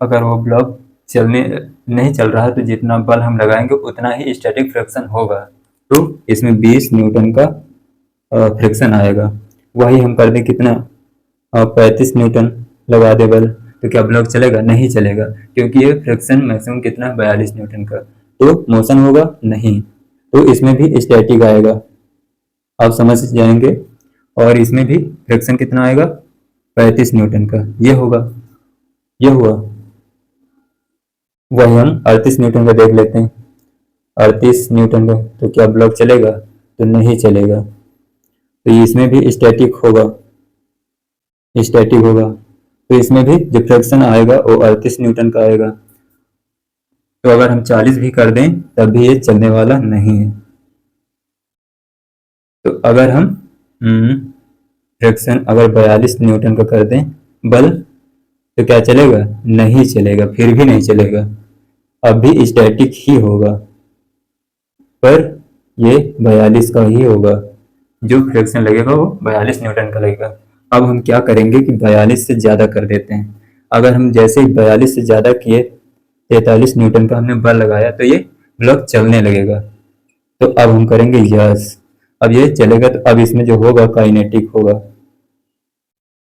अगर वो ब्लॉक चलने नहीं चल रहा है तो जितना बल हम लगाएंगे उतना ही स्टैटिक फ्रिक्शन होगा। तो इसमें 20 न्यूटन का फ्रिक्शन आएगा। वही हम कर दें कितना, 35 न्यूटन लगा दे बल, तो क्या ब्लॉक चलेगा, नहीं चलेगा, क्योंकि ये फ्रिक्शन मैक्सिमम कितना है, 42 न्यूटन का। तो मोशन होगा नहीं, तो इसमें भी स्टैटिक आएगा, आप समझ जाएंगे। और इसमें भी फ्रिक्शन कितना आएगा, 35 न्यूटन का, ये होगा, ये हुआ। वही हम 38 न्यूटन का देख लेते हैं। 38 न्यूटन का तो क्या ब्लॉक चलेगा, तो नहीं चलेगा। तो इसमें भी स्टैटिक होगा, स्टैटिक होगा। तो इसमें भी जो फ्रिक्शन आएगा वो 38 न्यूटन का आएगा। तो अगर हम 40 भी कर दें तब भी ये चलने वाला नहीं है। तो अगर हम फ्रिक्शन अगर 42 न्यूटन का कर दें बल, तो क्या चलेगा, नहीं चलेगा, फिर भी नहीं चलेगा, अब भी स्टैटिक ही होगा, पर ये 42 का ही होगा। जो फ्रिक्शन लगेगा वो 42 न्यूटन का लगेगा। अब हम क्या करेंगे कि 42 से ज़्यादा कर देते हैं। अगर हम जैसे ही 42 से ज़्यादा किए, 43 न्यूटन का हमने बल लगाया, तो ये ब्लॉक चलने लगेगा। तो अब हम करेंगे यस, अब ये चलेगा, तो अब इसमें जो होगा काइनेटिक होगा।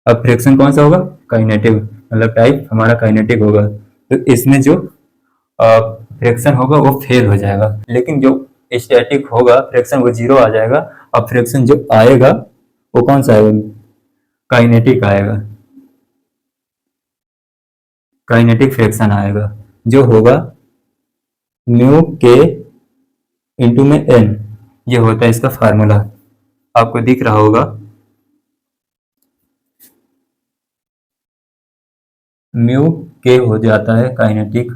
अब फ्रिक्शन कौन सा होगा, काइनेटिक, मतलब टाइप हमारा काइनेटिक होगा। तो इसमें जो फ्रिक्शन होगा वो फेल हो जाएगा, लेकिन जो स्टैटिक होगा फ्रिक्शन वो जीरो आ जाएगा। अब फ्रिक्शन जो आएगा वो कौन सा आएगा, काइनेटिक आएगा, काइनेटिक फ्रिक्शन आएगा, जो होगा म्यू के इंटू में एन, ये होता है इसका फार्मूला, आपको दिख रहा होगा। म्यू के हो जाता है काइनेटिक।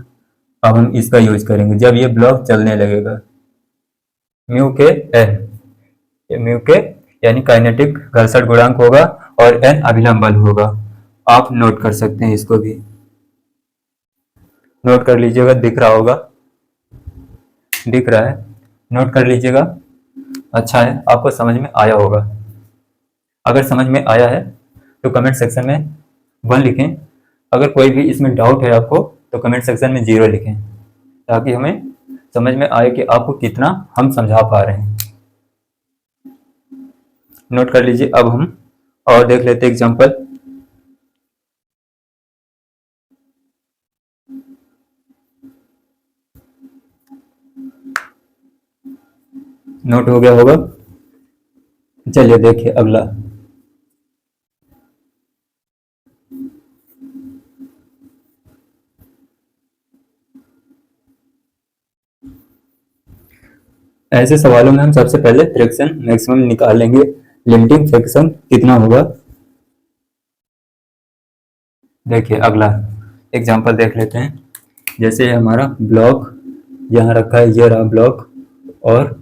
अब हम इसका यूज करेंगे जब ये ब्लॉक चलने लगेगा, म्यू के एन, ये म्यू के यानी काइनेटिक घर्षण गुणांक होगा और एन अभिलंब बल होगा। आप नोट कर सकते हैं, इसको भी नोट कर लीजिएगा, दिख रहा होगा, दिख रहा है, नोट कर लीजिएगा। अच्छा है, आपको समझ में आया होगा। अगर समझ में आया है तो कमेंट सेक्शन में 1 लिखें। अगर कोई भी इसमें डाउट है आपको तो कमेंट सेक्शन में 0 लिखें, ताकि हमें समझ में आए कि आपको कितना हम समझा पा रहे हैं। नोट कर लीजिए। अब हम और देख लेते हैं एग्जांपल। नोट हो गया होगा, चलिए देखिए अगला। ऐसे सवालों में हम सबसे पहले फ्रिक्शन मैक्सिमम निकालेंगे। लिमिटिंग फ्रिक्शन कितना होगा, देखिए अगला एग्जांपल देख लेते हैं। जैसे हमारा ब्लॉक यहाँ रखा है, ये रहा ब्लॉक, और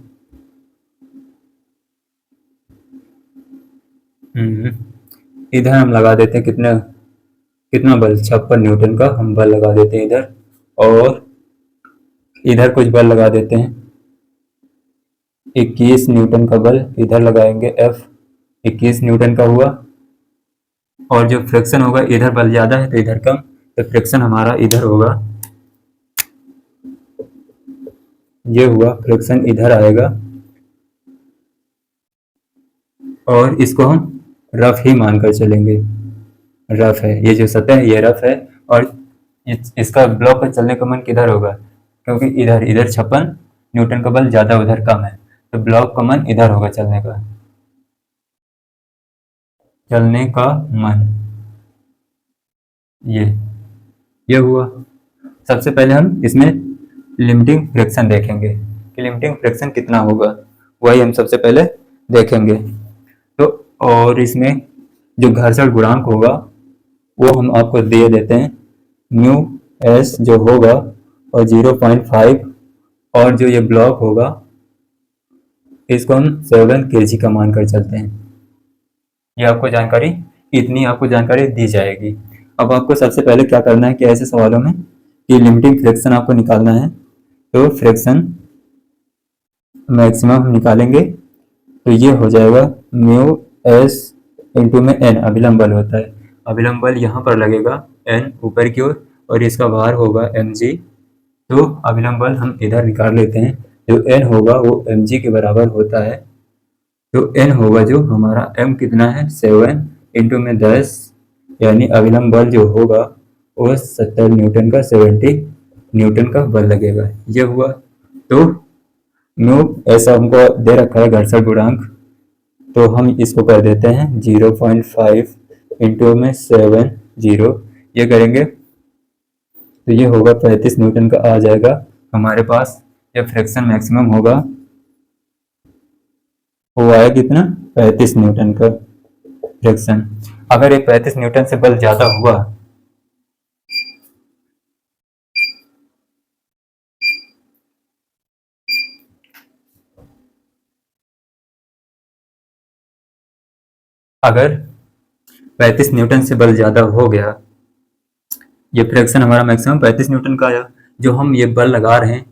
इधर हम लगा देते हैं कितना कितना बल, 56 न्यूटन का हम बल लगा देते हैं इधर। और इधर कुछ बल लगा देते हैं। 21 न्यूटन का बल इधर लगाएंगे, F 21 न्यूटन का हुआ। और जो फ्रिक्शन होगा, इधर बल ज़्यादा है तो इधर कम, तो फ्रिक्शन हमारा इधर होगा। ये हुआ, फ्रिक्शन इधर आएगा। और इसको हम रफ ही मानकर चलेंगे, रफ है ये जो सतह है, ये रफ है। और इसका ब्लॉक का चलने का मन किधर होगा, क्योंकि इधर इधर 56 न्यूटन का बल ज़्यादा, उधर कम है, तो ब्लॉक का मन इधर होगा, चलने का मन। ये हुआ। सबसे पहले हम इसमें लिमिटिंग फ्रिक्शन देखेंगे कि लिमिटिंग फ्रिक्शन कितना होगा, वही हम सबसे पहले देखेंगे। तो और इसमें जो घर्षण गुणांक होगा वो हम आपको दे देते हैं, म्यू एस जो होगा और 0.5, और जो ये ब्लॉक होगा इसको हम 7 kg का मानकर चलते हैं। ये आपको जानकारी, इतनी आपको जानकारी दी जाएगी। अब आपको सबसे पहले क्या करना है कि ऐसे सवालों में कि लिमिटिंग फ्रिक्शन आपको निकालना है, तो फ्रिक्शन मैक्सिमम हम निकालेंगे, तो ये हो जाएगा म्यू एस इंटू में एन, अभिलंब बल होता है, अभिलंब बल यहाँ पर लगेगा एन ऊपर की ओर, और इसका भार होगा एम जी। तो अभिलंब बल हम इधर निकाल लेते हैं, जो एन होगा वो एम जी के बराबर होता है। तो एन होगा जो हमारा, एम कितना है 7 इंटू में 10, यानी अभिलंब बल जो होगा वो 70 न्यूटन का, 70 न्यूटन का बल लगेगा। ये हुआ। तो म्यू ऐसा हमको दे रखा है घर्षण गुणांक, तो हम इसको कर देते हैं 0.5 इंटू में 70, ये करेंगे तो ये होगा 35 न्यूटन का आ जाएगा हमारे पास। ये फ्रिक्शन मैक्सिमम होगा, वो आया कितना, 35 न्यूटन का फ्रिक्शन। अगर ये 35 न्यूटन से बल ज्यादा हुआ, अगर 35 न्यूटन से बल ज्यादा हो गया, ये फ्रिक्शन हमारा मैक्सिमम 35 न्यूटन का आया, जो हम ये बल लगा रहे हैं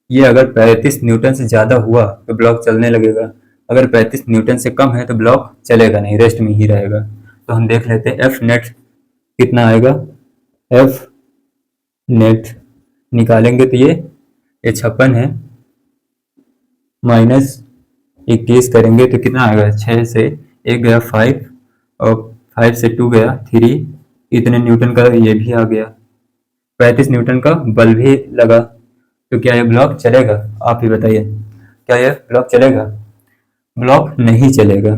ये अगर 35 न्यूटन से ज़्यादा हुआ तो ब्लॉक चलने लगेगा, अगर 35 न्यूटन से कम है तो ब्लॉक चलेगा नहीं, रेस्ट में ही रहेगा। तो हम देख लेते हैं एफ नेट कितना आएगा। एफ नेट निकालेंगे तो ये 56 है, माइनस 21 करेंगे तो कितना आएगा, 6 से 1 गया 5, और 5 से 2 गया 3, इतने न्यूटन का ये भी आ गया, 35 न्यूटन का बल भी लगा। तो क्या ये ब्लॉक चलेगा, आप ही बताइए, क्या ये ब्लॉक चलेगा? ब्लॉक नहीं चलेगा।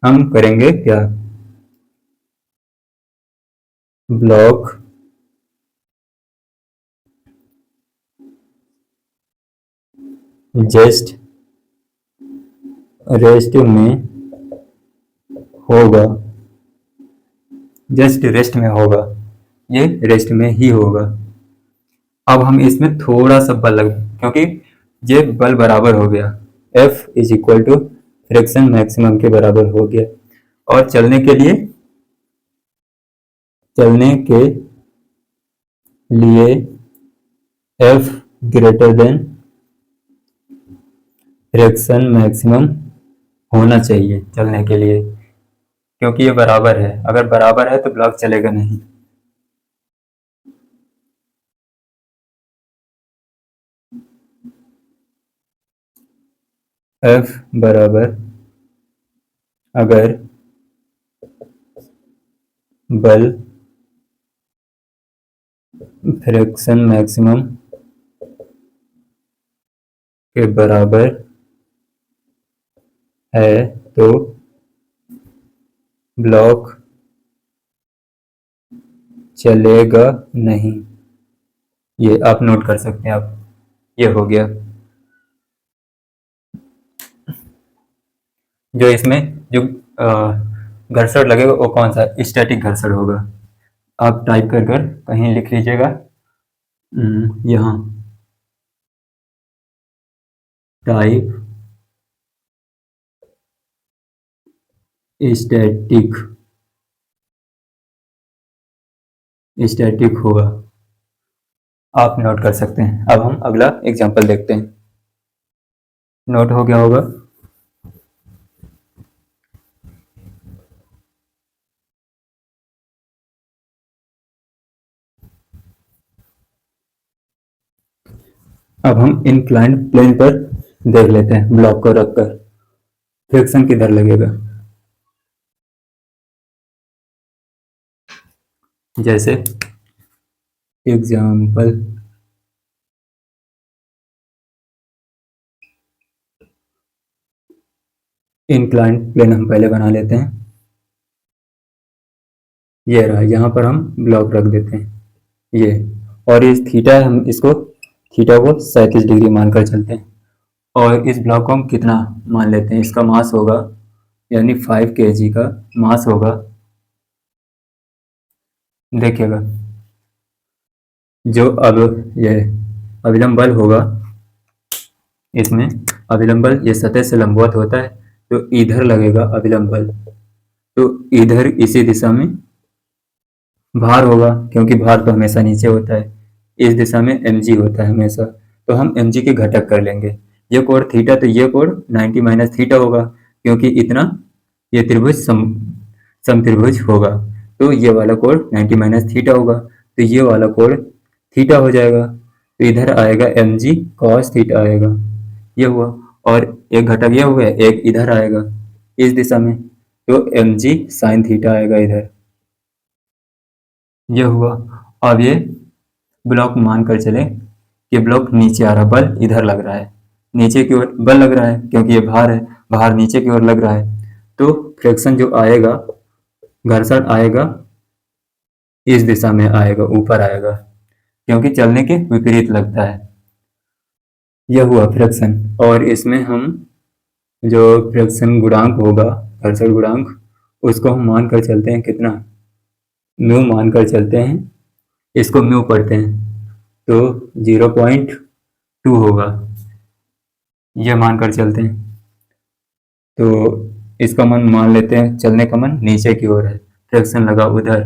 हम करेंगे क्या, ब्लॉक जस्ट रेस्ट में होगा, जस्ट रेस्ट में होगा, ये रेस्ट में ही होगा। अब हम इसमें थोड़ा सा बल लग, क्योंकि ये बल बराबर हो गया, F is equal to friction maximum के बराबर हो गया। और चलने के लिए F greater than friction maximum होना चाहिए चलने के लिए, क्योंकि ये बराबर है, अगर बराबर है तो ब्लॉक चलेगा नहीं। F बराबर, अगर बल फ्रिक्शन मैक्सिमम के बराबर है तो ब्लॉक चलेगा नहीं, ये आप नोट कर सकते हैं आप, ये हो गया। जो इसमें जो घर्षण लगेगा वो कौन सा, स्टैटिक घर्षण होगा। आप टाइप कर कर कहीं लिख लीजिएगा, यहाँ टाइप स्टैटिक स्टैटिक होगा। आप नोट कर सकते हैं। अब हम अगला एग्जांपल देखते हैं। नोट हो गया होगा। अब हम इंक्लाइंड प्लेन पर देख लेते हैं ब्लॉक को रखकर फ्रिक्शन किधर लगेगा। जैसे एग्जाम्पल इंक्लाइंड प्लेन हम पहले बना लेते हैं। ये रहा, यहाँ पर हम ब्लॉक रख देते हैं ये, और इस थीटा हम इसको थीटा को 37 डिग्री मानकर चलते हैं। और इस ब्लॉक को हम कितना मान लेते हैं, इसका मास होगा यानी 5 kg का मास होगा। देखिएगा जो अब ये अभिलंब बल होगा, इसमें अभिलंब बल ये सतह से लंबवत होता है तो इधर लगेगा अभिलंब बल, तो इधर इसी दिशा में भार होगा, क्योंकि भार तो हमेशा नीचे होता है। इस दिशा में mg होता है हमेशा, तो हम mg के घटक कर लेंगे। ये कोण थीटा, तो ये कोण 90 माइनस थीटा होगा, क्योंकि इतना ये त्रिभुज समत्रिभुज होगा, तो ये वाला कोण 90 माइनस थीटा होगा, तो ये वाला कोण थीटा हो जाएगा। तो इधर आएगा mg cos थीटा आएगा, ये हुआ। और एक घटक ये हो गया, एक इधर आएगा इस दिशा में, तो mg sin थीटा आएगा इधर, ये हुआ। अब ये ब्लॉक मान कर चले कि ब्लॉक नीचे आ रहा, बल इधर लग रहा है, नीचे की ओर बल लग रहा है क्योंकि ये भार है, भार नीचे की ओर लग रहा है, तो फ्रिक्शन जो आएगा, घर्षण आएगा इस दिशा में आएगा, ऊपर आएगा, क्योंकि चलने के विपरीत लगता है। यह हुआ फ्रिक्शन। और इसमें हम जो फ्रिक्शन गुणांक होगा, घर्षण गुणांक, उसको हम मान कर चलते हैं कितना, म्यू मान कर चलते हैं, इसको म्यू पढ़ते हैं, तो 0.2 होगा, यह मान कर चलते हैं। तो इसका मन मान लेते हैं, चलने का मन नीचे की ओर है, फ्रिक्शन लगा उधर।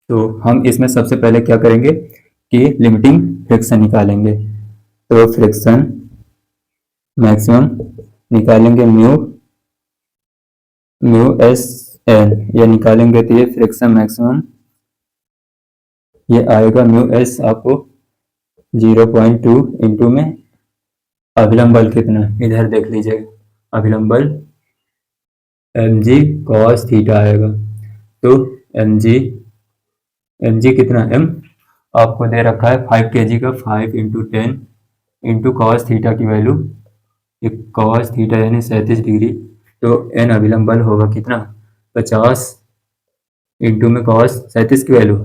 तो हम इसमें सबसे पहले क्या करेंगे कि लिमिटिंग फ्रिक्शन निकालेंगे। तो फ्रिक्शन मैक्सिमम निकालेंगे म्यू म्यू एस एन, ये निकालेंगे तो ये फ्रिक्शन मैक्सिमम ये आएगा म्यू एस आपको 0.2 इंटू में अभिलंब बल कितना, इधर देख लीजिएगा अभिलंब बल mg cos थीटा आएगा। तो mg कितना, m आपको दे रखा है 5 kg का, 5 इंटू 10 इंटू कॉस थीटा की वैल्यू, कॉस थीटा यानी 37 डिग्री, तो n अभिलंब बल होगा कितना 50 इंटू में कॉस 37 की वैल्यू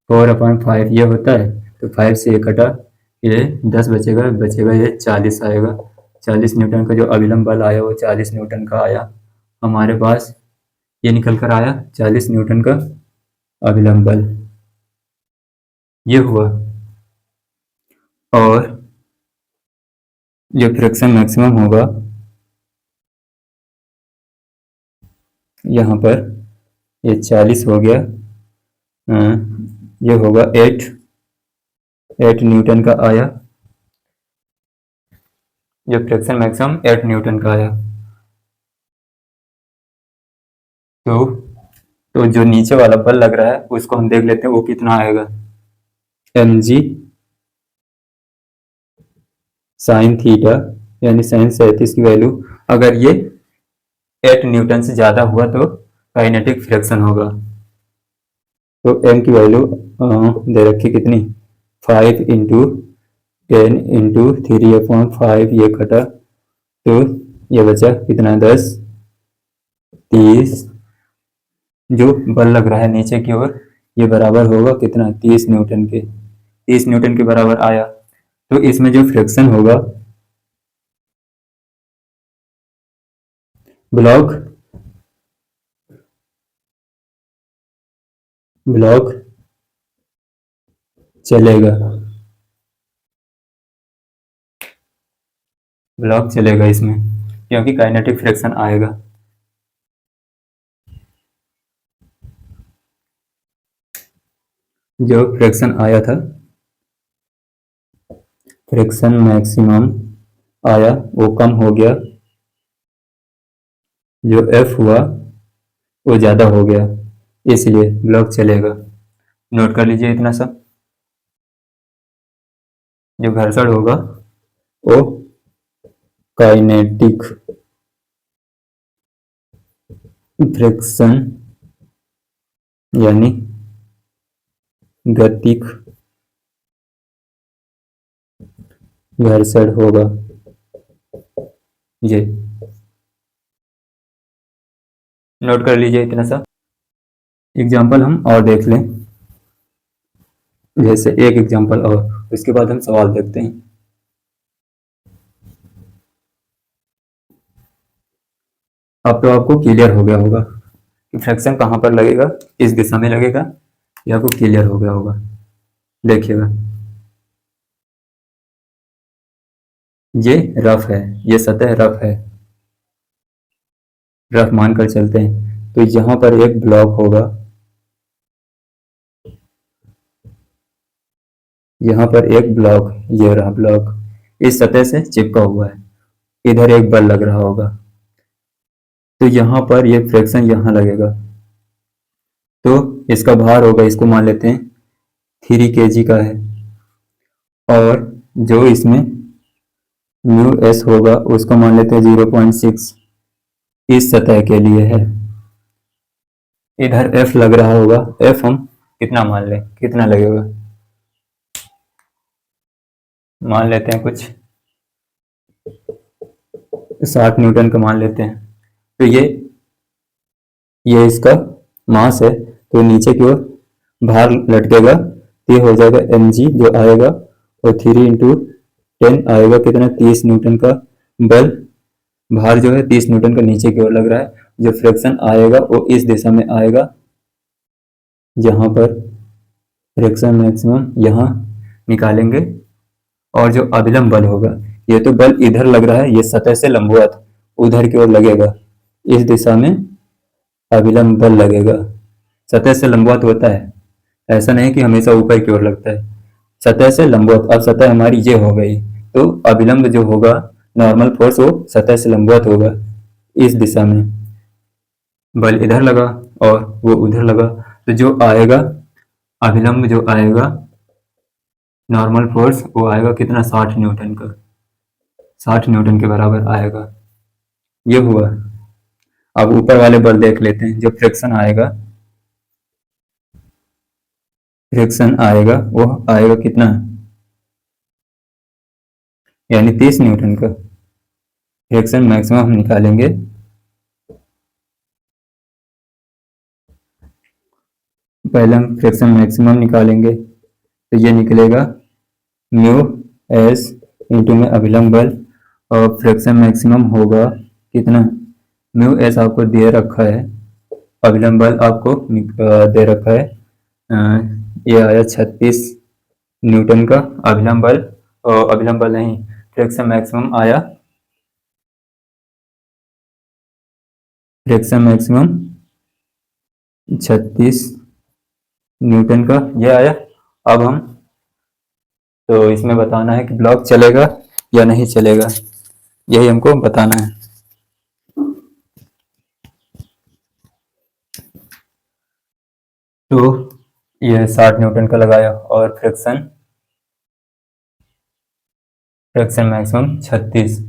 4/5 ये होता है, तो 5 से 1 कटा, ये 10 बचेगा, बचेगा ये 40 आएगा। 40 न्यूटन का जो अभिलंब बल आया वो 40 न्यूटन का आया हमारे पास, ये निकल कर आया 40 न्यूटन का अभिलंब बल, ये हुआ। और जो फ्रिक्शन मैक्सिमम होगा यहाँ पर, ये 40 हो गया, ये होगा 8 न्यूटन का आया, जो फ्रिक्शन मैक्सिमम 8 न्यूटन का आया। तो जो नीचे वाला बल लग रहा है उसको हम देख लेते हैं वो कितना आएगा, mg साइन थीटा यानी साइन 37 की वैल्यू, अगर ये 8 न्यूटन से ज़्यादा हुआ तो काइनेटिक फ्रिक्शन होगा। तो m की वैल्यू दे रखी कितनी, 5 इंटू 10 इंटू 3/5, ये कटा, तो ये बचा कितना 10, 30, जो बल लग रहा है नीचे की ओर ये बराबर होगा कितना 30 न्यूटन के, 30 न्यूटन के बराबर आया। तो इसमें जो फ्रिक्शन होगा, ब्लॉक ब्लॉक चलेगा, ब्लॉक चलेगा इसमें, क्योंकि काइनेटिक फ्रिक्शन आएगा। जो फ्रिक्शन आया था, फ्रिक्शन मैक्सिमम आया वो कम हो गया, जो एफ हुआ वो ज़्यादा हो गया, इसलिए ब्लॉक चलेगा। नोट कर लीजिए इतना सब। जो घर्षण होगा वो काइनेटिक फ्रिक्शन यानी गतिक घर्षण होगा। ये नोट कर लीजिए इतना सा। एग्जाम्पल हम और देख लें, जैसे एक एग्जाम्पल और, उसके बाद हम सवाल देखते हैं। अब तो आपको क्लियर हो गया होगा कि फ्रैक्शन कहाँ पर लगेगा, इस दिशा में लगेगा, ये आपको क्लियर हो गया होगा। देखिएगा, ये रफ है, ये सतह रफ है, रफ मानकर चलते हैं। तो यहाँ पर एक ब्लॉक होगा, यहाँ पर एक ब्लॉक, ये रहा ब्लॉक, इस सतह से चिपका हुआ है, इधर एक बल लग रहा होगा। तो यहाँ पर ये फ्रैक्शन यहाँ लगेगा, तो इसका भार होगा, इसको मान लेते हैं 3 kg का है, और जो इसमें म्यू एस होगा उसको मान लेते हैं 0.6, इस सतह के लिए है। इधर एफ लग रहा होगा, एफ हम कितना मान लें, कितना लगेगा, मान लेते हैं कुछ 60 न्यूटन का मान लेते हैं। तो ये इसका मास है, तो नीचे की ओर भार लटकेगा, तो ये हो जाएगा mg जो आएगा, और 3 × 10 आएगा कितना, 30 न्यूटन का बल, भार जो है 30 न्यूटन का नीचे की ओर लग रहा है। जो फ्रिक्शन आएगा वो इस दिशा में आएगा, यहाँ पर फ्रिक्शन मैक्सिमम यहाँ निकालेंगे, और जो अभिलंब बल होगा, ये तो बल इधर लग रहा है, ये सतह से लंबवत उधर की ओर लगेगा, इस दिशा में अभिलंब बल लगेगा। सतह से लंबवत होता है, ऐसा नहीं कि हमेशा ऊपर की ओर लगता है, सतह से लंबवत। अब सतह हमारी ये हो गई, तो अभिलंब जो होगा, नॉर्मल फोर्स, वो सतह से लंबवत होगा, इस दिशा में बल इधर लगा और वो उधर लगा, तो जो आएगा अभिलंब, जो आएगा नॉर्मल फोर्स, वो आएगा कितना, 60 न्यूटन का, 60 न्यूटन के बराबर आएगा। ये हुआ। अब ऊपर वाले बल देख लेते हैं। जो फ्रिक्शन आएगा, फ्रिक्शन आएगा वो आएगा कितना, यानी 30 न्यूटन का। फ्रिक्शन मैक्सिमम हम निकालेंगे, पहले हम फ्रिक्शन मैक्सिमम निकालेंगे, तो ये निकलेगा म्यू एस इंटू में अभिलंब बल, और फ्रिक्शन मैक्सिमम होगा कितना, म्यू एस आपको दे रखा है, अभिलंब बल आपको दे रखा है, ये आया 36 न्यूटन का अभिलंब बल, और अभिलंब बल नहीं, फ्रिक्शन मैक्सिमम आया, फ्रिक्शन मैक्सिमम 36 न्यूटन का ये आया। अब हम तो इसमें बताना है कि ब्लॉक चलेगा या नहीं चलेगा, यही हमको बताना है। तो ये 60 न्यूटन का लगाया, और फ्रिक्शन फ्रिक्शन मैक्सिमम 36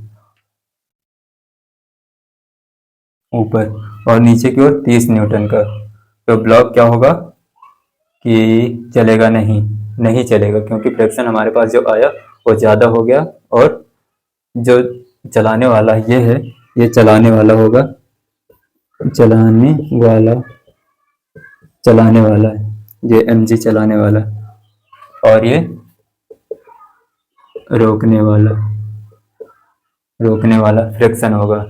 ऊपर, और नीचे की ओर 30 न्यूटन का। तो ब्लॉक क्या होगा कि चलेगा नहीं, नहीं चलेगा, क्योंकि फ्रिक्शन हमारे पास जो आया वो ज़्यादा हो गया, और जो चलाने वाला ये है, ये चलाने वाला होगा, चलाने वाला, चलाने वाला है, ये mg चलाने वाला, और ये रोकने वाला, रोकने वाला फ्रिक्शन होगा।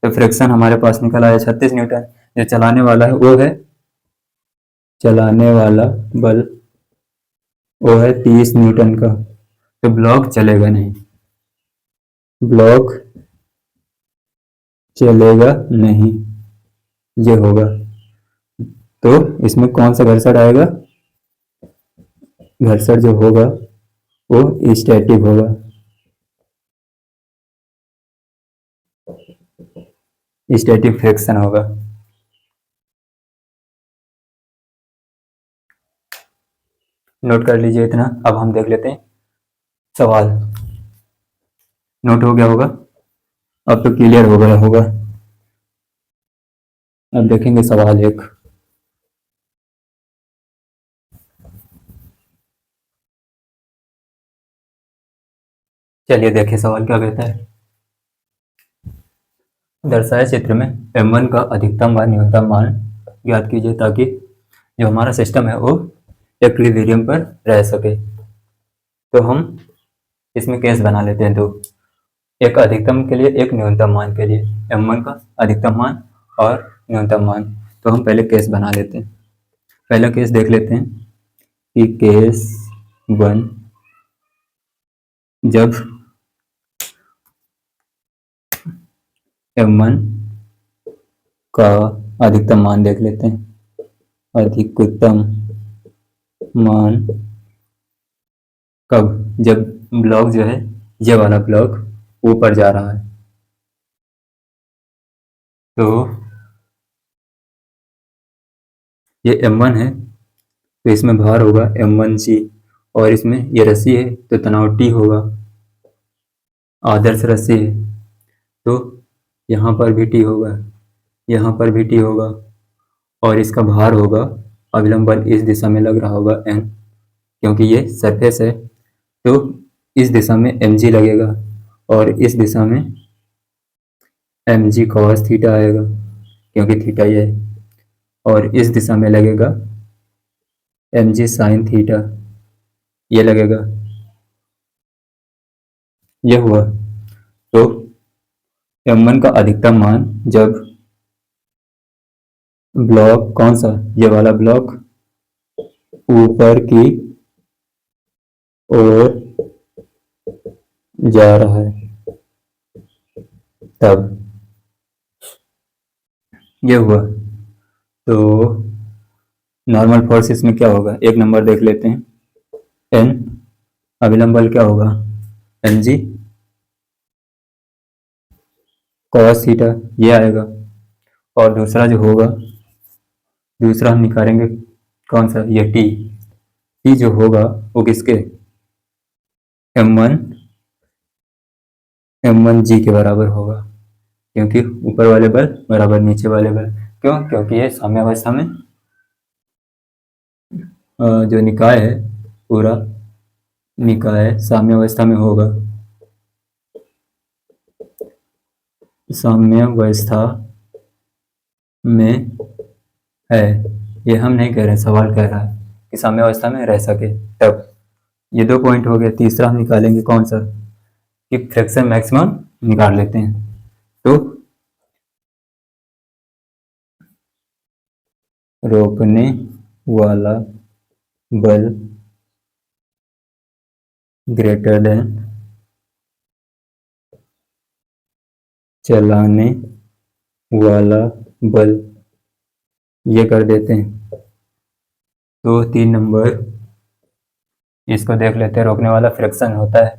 तो फ्रिक्शन हमारे पास निकल आया 36 न्यूटन, जो चलाने वाला है वो है, चलाने वाला बल वो है 30 न्यूटन का। तो ब्लॉक चलेगा नहीं, ब्लॉक चलेगा नहीं, ये होगा। तो इसमें कौन सा घर्षण आएगा, घर्षण जो होगा वो स्टैटिक होगा। स्टैटिक फ्रिक्शन होगा। नोट कर लीजिए इतना। अब हम देख लेते हैं सवाल। नोट हो गया होगा, अब तो क्लियर हो गया होगा। अब देखेंगे सवाल एक। चलिए देखिए सवाल क्या कहता है। दर्शाए चित्र में m1 का अधिकतम व न्यूनतम मान ज्ञात कीजिए ताकि जो हमारा सिस्टम है वो इक्विलिब्रियम पर रह सके। तो हम इसमें केस बना लेते हैं दो, एक अधिकतम के लिए एक न्यूनतम मान के लिए, m1 का अधिकतम मान और न्यूनतम मान। तो हम पहले केस बना लेते हैं। पहला केस देख लेते हैं कि केस 1, जब m1 का अधिकतम मान देख लेते हैं। अधिकतम मान कब? जब ब्लॉक जो है, ये वाला ब्लॉक ऊपर जा रहा है। तो ये m1 है, तो इसमें भार होगा m1g, और इसमें ये रस्सी है तो तनाव T होगा। आदर्श रस्सी है तो यहाँ पर भी T होगा, यहाँ पर भी T होगा, और इसका भार होगा, अभिलंब बल इस दिशा में लग रहा होगा N, क्योंकि ये सरफेस है तो इस दिशा में mg लगेगा, और इस दिशा में mg cos थीटा आएगा क्योंकि थीटा ये है, और इस दिशा में लगेगा mg sin थीटा, ये लगेगा। ये हुआ। तो m1 का अधिकतम मान जब ब्लॉक, कौन सा, ये वाला ब्लॉक ऊपर की ओर जा रहा है तब ये हुआ। तो नॉर्मल फोर्स इसमें क्या होगा, एक नंबर देख लेते हैं। n अभिलंब बल क्या होगा, mg cos थीटा, ये आएगा। और दूसरा जो होगा, दूसरा हम निकालेंगे कौन सा, ये t जो होगा वो किसके, m1g के बराबर होगा, क्योंकि ऊपर वाले बल बराबर नीचे वाले बल। क्यों? क्योंकि ये साम्यावस्था में जो निकाय है, पूरा निकाय साम्यावस्था में होगा। साम्यावस्था में है, ये हम नहीं कह रहे, सवाल कह रहा है कि साम्यावस्था में रह सके तब। ये दो पॉइंट हो गए। तीसरा हम निकालेंगे कौन सा, कि फ्रिक्शन मैक्सिमम निकाल लेते हैं। तो रोकने वाला बल ग्रेटर देन चलाने वाला बल, ये कर देते हैं। तो 3 नंबर इसको देख लेते हैं। रोकने वाला फ्रिक्शन होता है,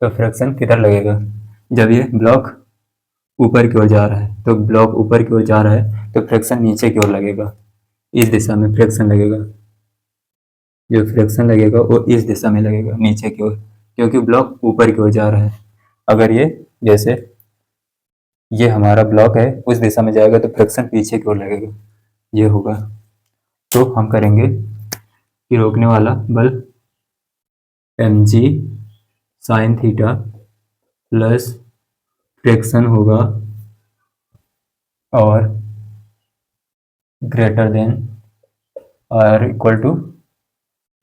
तो फ्रिक्शन किधर लगेगा, जब ये ब्लॉक ऊपर की ओर जा रहा है। तो ब्लॉक ऊपर की ओर जा रहा है तो फ्रिक्शन नीचे की ओर लगेगा, इस दिशा में फ्रिक्शन लगेगा। जो फ्रिक्शन लगेगा वो इस दिशा में लगेगा, नीचे की ओर, क्योंकि ब्लॉक ऊपर की ओर जा रहा है। अगर ये जैसे ये हमारा ब्लॉक है उस दिशा में जाएगा तो फ्रिक्शन पीछे की ओर लगेगा, ये होगा। तो हम करेंगे कि रोकने वाला बल mg sin theta plus friction होगा और ग्रेटर देन और इक्वल टू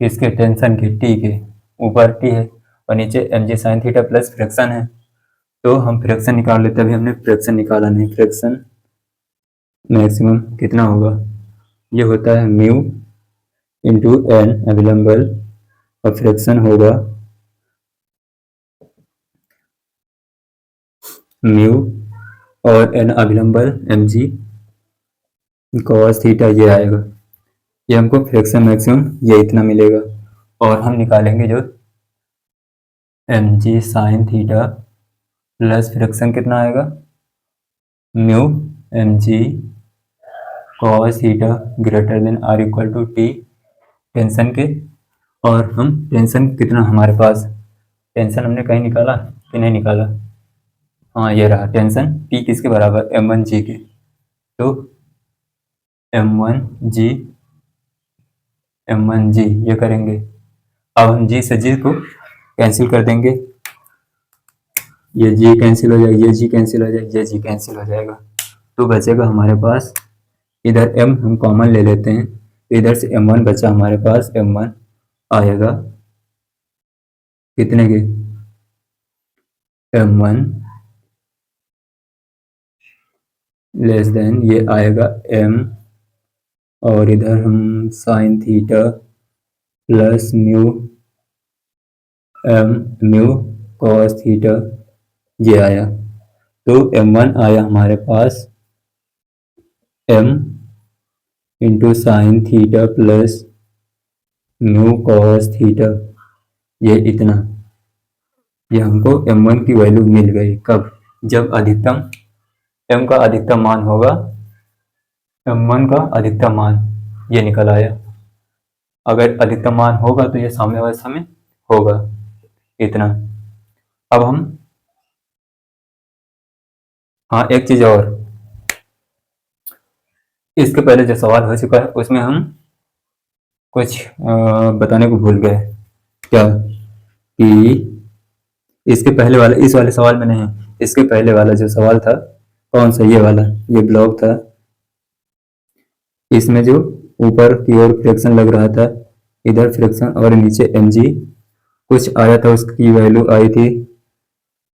इसके टेंशन के, टी के, ऊपर टी है और नीचे mg sin theta plus friction है। तो हम फ्रिक्शन निकाल लेते हैं। अभी हमने फ्रिक्शन निकाला नहीं। फ्रिक्शन मैक्सिमम कितना होगा, ये होता है म्यू इंटू एन अभिलंब बल, और फ्रिक्शन होगा म्यू और एन अभिलंब बल mg cos थीटा, ये आएगा। ये हमको फ्रिक्शन मैक्सिमम ये इतना मिलेगा। और हम निकालेंगे जो M G sine theta plus friction कितना आएगा mu M G cos theta greater than or equal to T tension के। और हम टेंशन कितना हमारे पास टेंशन हमने कहीं निकाला कि नहीं निकाला, हाँ ये रहा टेंशन टी किसके बराबर एम वन जी के। तो एम वन जी ये करेंगे। अब हम जी से जी को कैंसिल कर देंगे, ये जी कैंसिल हो जाएगा, ये जी कैंसिल हो जाएगा, ये जी कैंसिल हो जाएगा। तो बचेगा हमारे पास इधर m हम कॉमन ले लेते हैं, तो इधर से m1 बचा हमारे पास, m1 आएगा कितने के m1 लेस देन ये आएगा m, और इधर हम sign theta plus mu mu cos theta ये आया। तो m1 आया हमारे पास m into sine theta plus mu cos theta, ये इतना, ये हमको m1 की वैल्यू मिल गई। कब? जब अधिकतम m का अधिकतम मान होगा, m1 का अधिकतम मान ये निकल आया। अगर अधिकतम मान होगा तो ये साम्य अवस्था में होगा, इतना। अब हम हाँ एक चीज और, इसके पहले जो सवाल हो चुका है उसमें हम कुछ बताने को भूल गए। क्या? कि इसके पहले वाला, इस वाले सवाल में नहीं, इसके पहले वाला जो सवाल था, कौन सा, ये वाला, ये ब्लॉक था, इसमें जो ऊपर की ओर फ्रिक्शन लग रहा था, इधर फ्रिक्शन और नीचे mg कुछ आया था, उसकी वैल्यू आई थी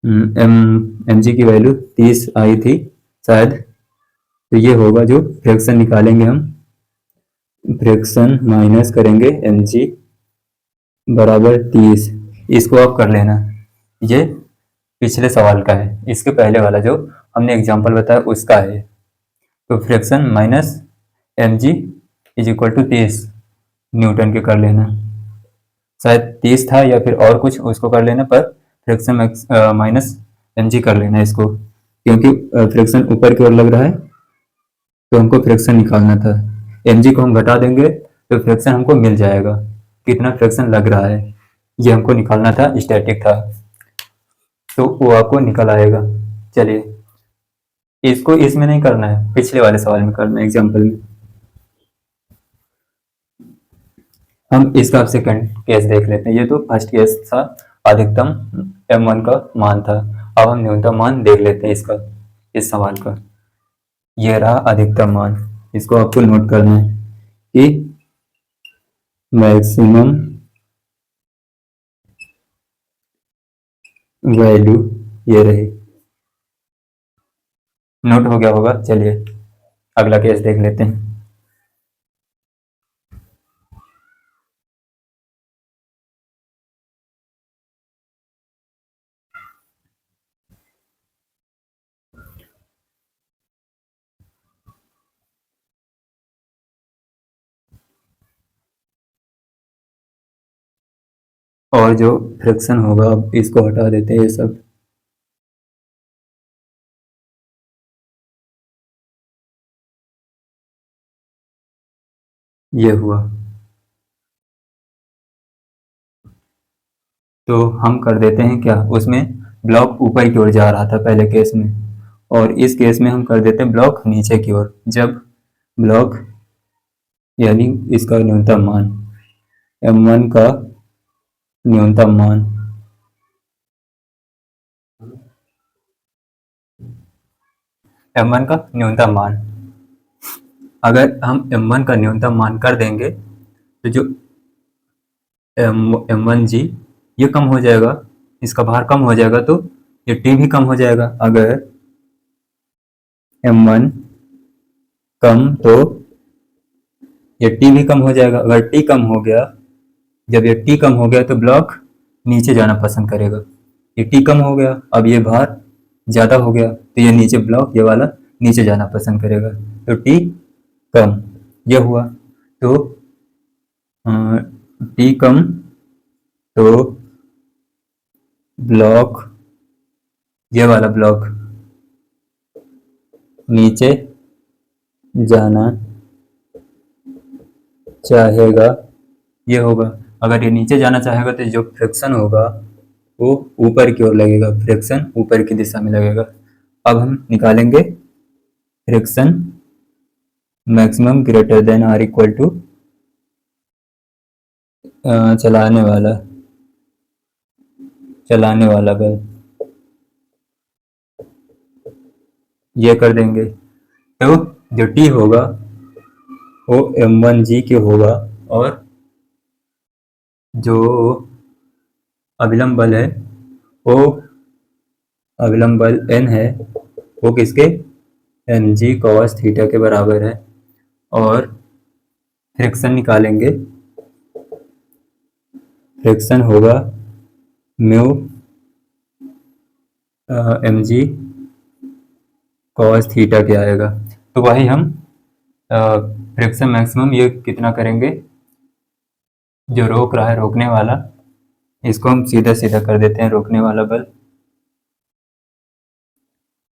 mg की वैल्यू 30 आई थी शायद। तो ये होगा जो फ्रिक्शन निकालेंगे हम, फ्रिक्शन माइनस करेंगे mg बराबर 30। इसको आप कर लेना, ये पिछले सवाल का है, इसके पहले वाला जो हमने एग्जांपल बताया उसका है। तो friction minus mg is equal to 30 newton के कर लेना, शायद 30 था या फिर और कुछ, उसको कर लेना, पर फ्रिक्शन माइनस mg कर लेना इसको, क्योंकि फ्रिक्शन ऊपर की ओर लग रहा है तो हमको फ्रिक्शन निकालना था। mg को हम घटा देंगे तो फ्रिक्शन हमको मिल जाएगा, कितना फ्रिक्शन लग रहा है ये हमको निकालना था, स्टैटिक था, तो वो आपको निकल आएगा। चलिए इसको इसमें नहीं करना है, पिछले वाले सवाल में करना है, एग्जाम्पल में। हम इसका सेकंड केस देख लेते हैं। ये तो फर्स्ट केस था, अधिकतम m1 का मान था। अब हम न्यूनतम मान देख लेते हैं इसका, इस सवाल का। ये रहा अधिकतम मान, इसको आपको नोट करना है कि मैक्सिमम वैल्यू ये रही। नोट हो गया होगा। चलिए अगला केस देख लेते हैं। और जो फ्रिक्शन होगा, अब इसको हटा देते हैं ये सब। ये हुआ, तो हम कर देते हैं क्या, उसमें ब्लॉक ऊपर की ओर जा रहा था पहले केस में, और इस केस में हम कर देते हैं ब्लॉक नीचे की ओर। जब ब्लॉक यानी इसका न्यूनतम मान m1 का न्यूनतम मान m1 का न्यूनतम मान, अगर हम m1 का न्यूनतम मान कर देंगे तो जो m1g ये कम हो जाएगा, इसका भार कम हो जाएगा, तो ये t भी कम हो जाएगा। अगर m1 कम तो ये t भी कम हो जाएगा। अगर t कम हो गया, जब ये t कम हो गया तो ब्लॉक नीचे जाना पसंद करेगा। ये t कम हो गया, अब ये भार ज़्यादा हो गया तो ये नीचे ब्लॉक ये वाला नीचे जाना पसंद करेगा, तो t कम ये हुआ। तो t कम तो ब्लॉक, ये वाला ब्लॉक नीचे जाना चाहेगा, ये होगा। अगर ये नीचे जाना चाहेगा तो जो फ्रिक्शन होगा वो ऊपर की ओर लगेगा, फ्रिक्शन ऊपर की दिशा में लगेगा। अब हम निकालेंगे friction maximum greater than or equal to चलाने वाला बल, ये कर देंगे। तो जो टी होगा वो m1g के होगा, और जो अभिलंब बल है वो अभिलंब बल n है, वो किसके mg cos थीटा के बराबर है। और फ्रिक्शन निकालेंगे, फ्रिक्शन होगा म्यू mg cos थीटा के आएगा। तो वही हम फ्रिक्शन मैक्सिमम ये कितना करेंगे, जो रोक रहा है रोकने वाला, इसको हम सीधा सीधा कर देते हैं। रोकने वाला बल,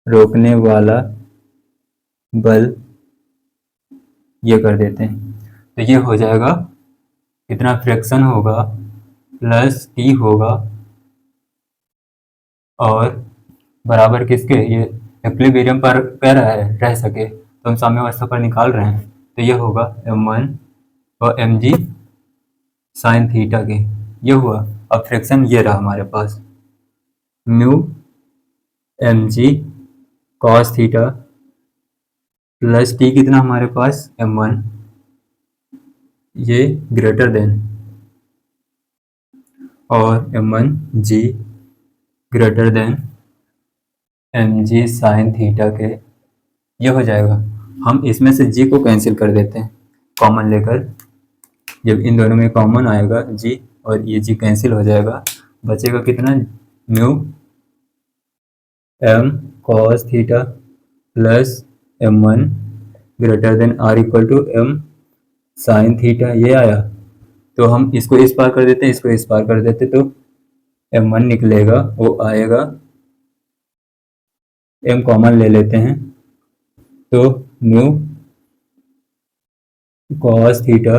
रोकने वाला बल ये कर देते हैं। तो ये हो जाएगा कितना, फ्रिक्शन होगा प्लस टी होगा और बराबर किसके, ये इक्विलिब्रियम पर कह रहा है रह सके तो हम साम्यावस्था पर निकाल रहे हैं। तो ये होगा m1 और mg साइन थीटा के, ये हुआ। अब फ्रिक्शन ये रहा हमारे पास, mu mg cos theta plus T कितना हमारे पास m1, ये ग्रेटर देन, और m1g greater than mg sine theta के, ये हो जाएगा। हम इसमें से g को कैंसिल कर देते हैं कॉमन लेकर। जब इन दोनों में कॉमन आएगा g और ये g कैंसिल हो जाएगा, बचेगा कितना, mu m cos theta plus m1 greater than r equal to m sine theta, ये आया। तो हम इसको इस पार कर देते हैं, इसको इस पार कर देते, तो m1 निकलेगा, वो आएगा, m कॉमन ले लेते हैं, तो म्यू cos थीटा,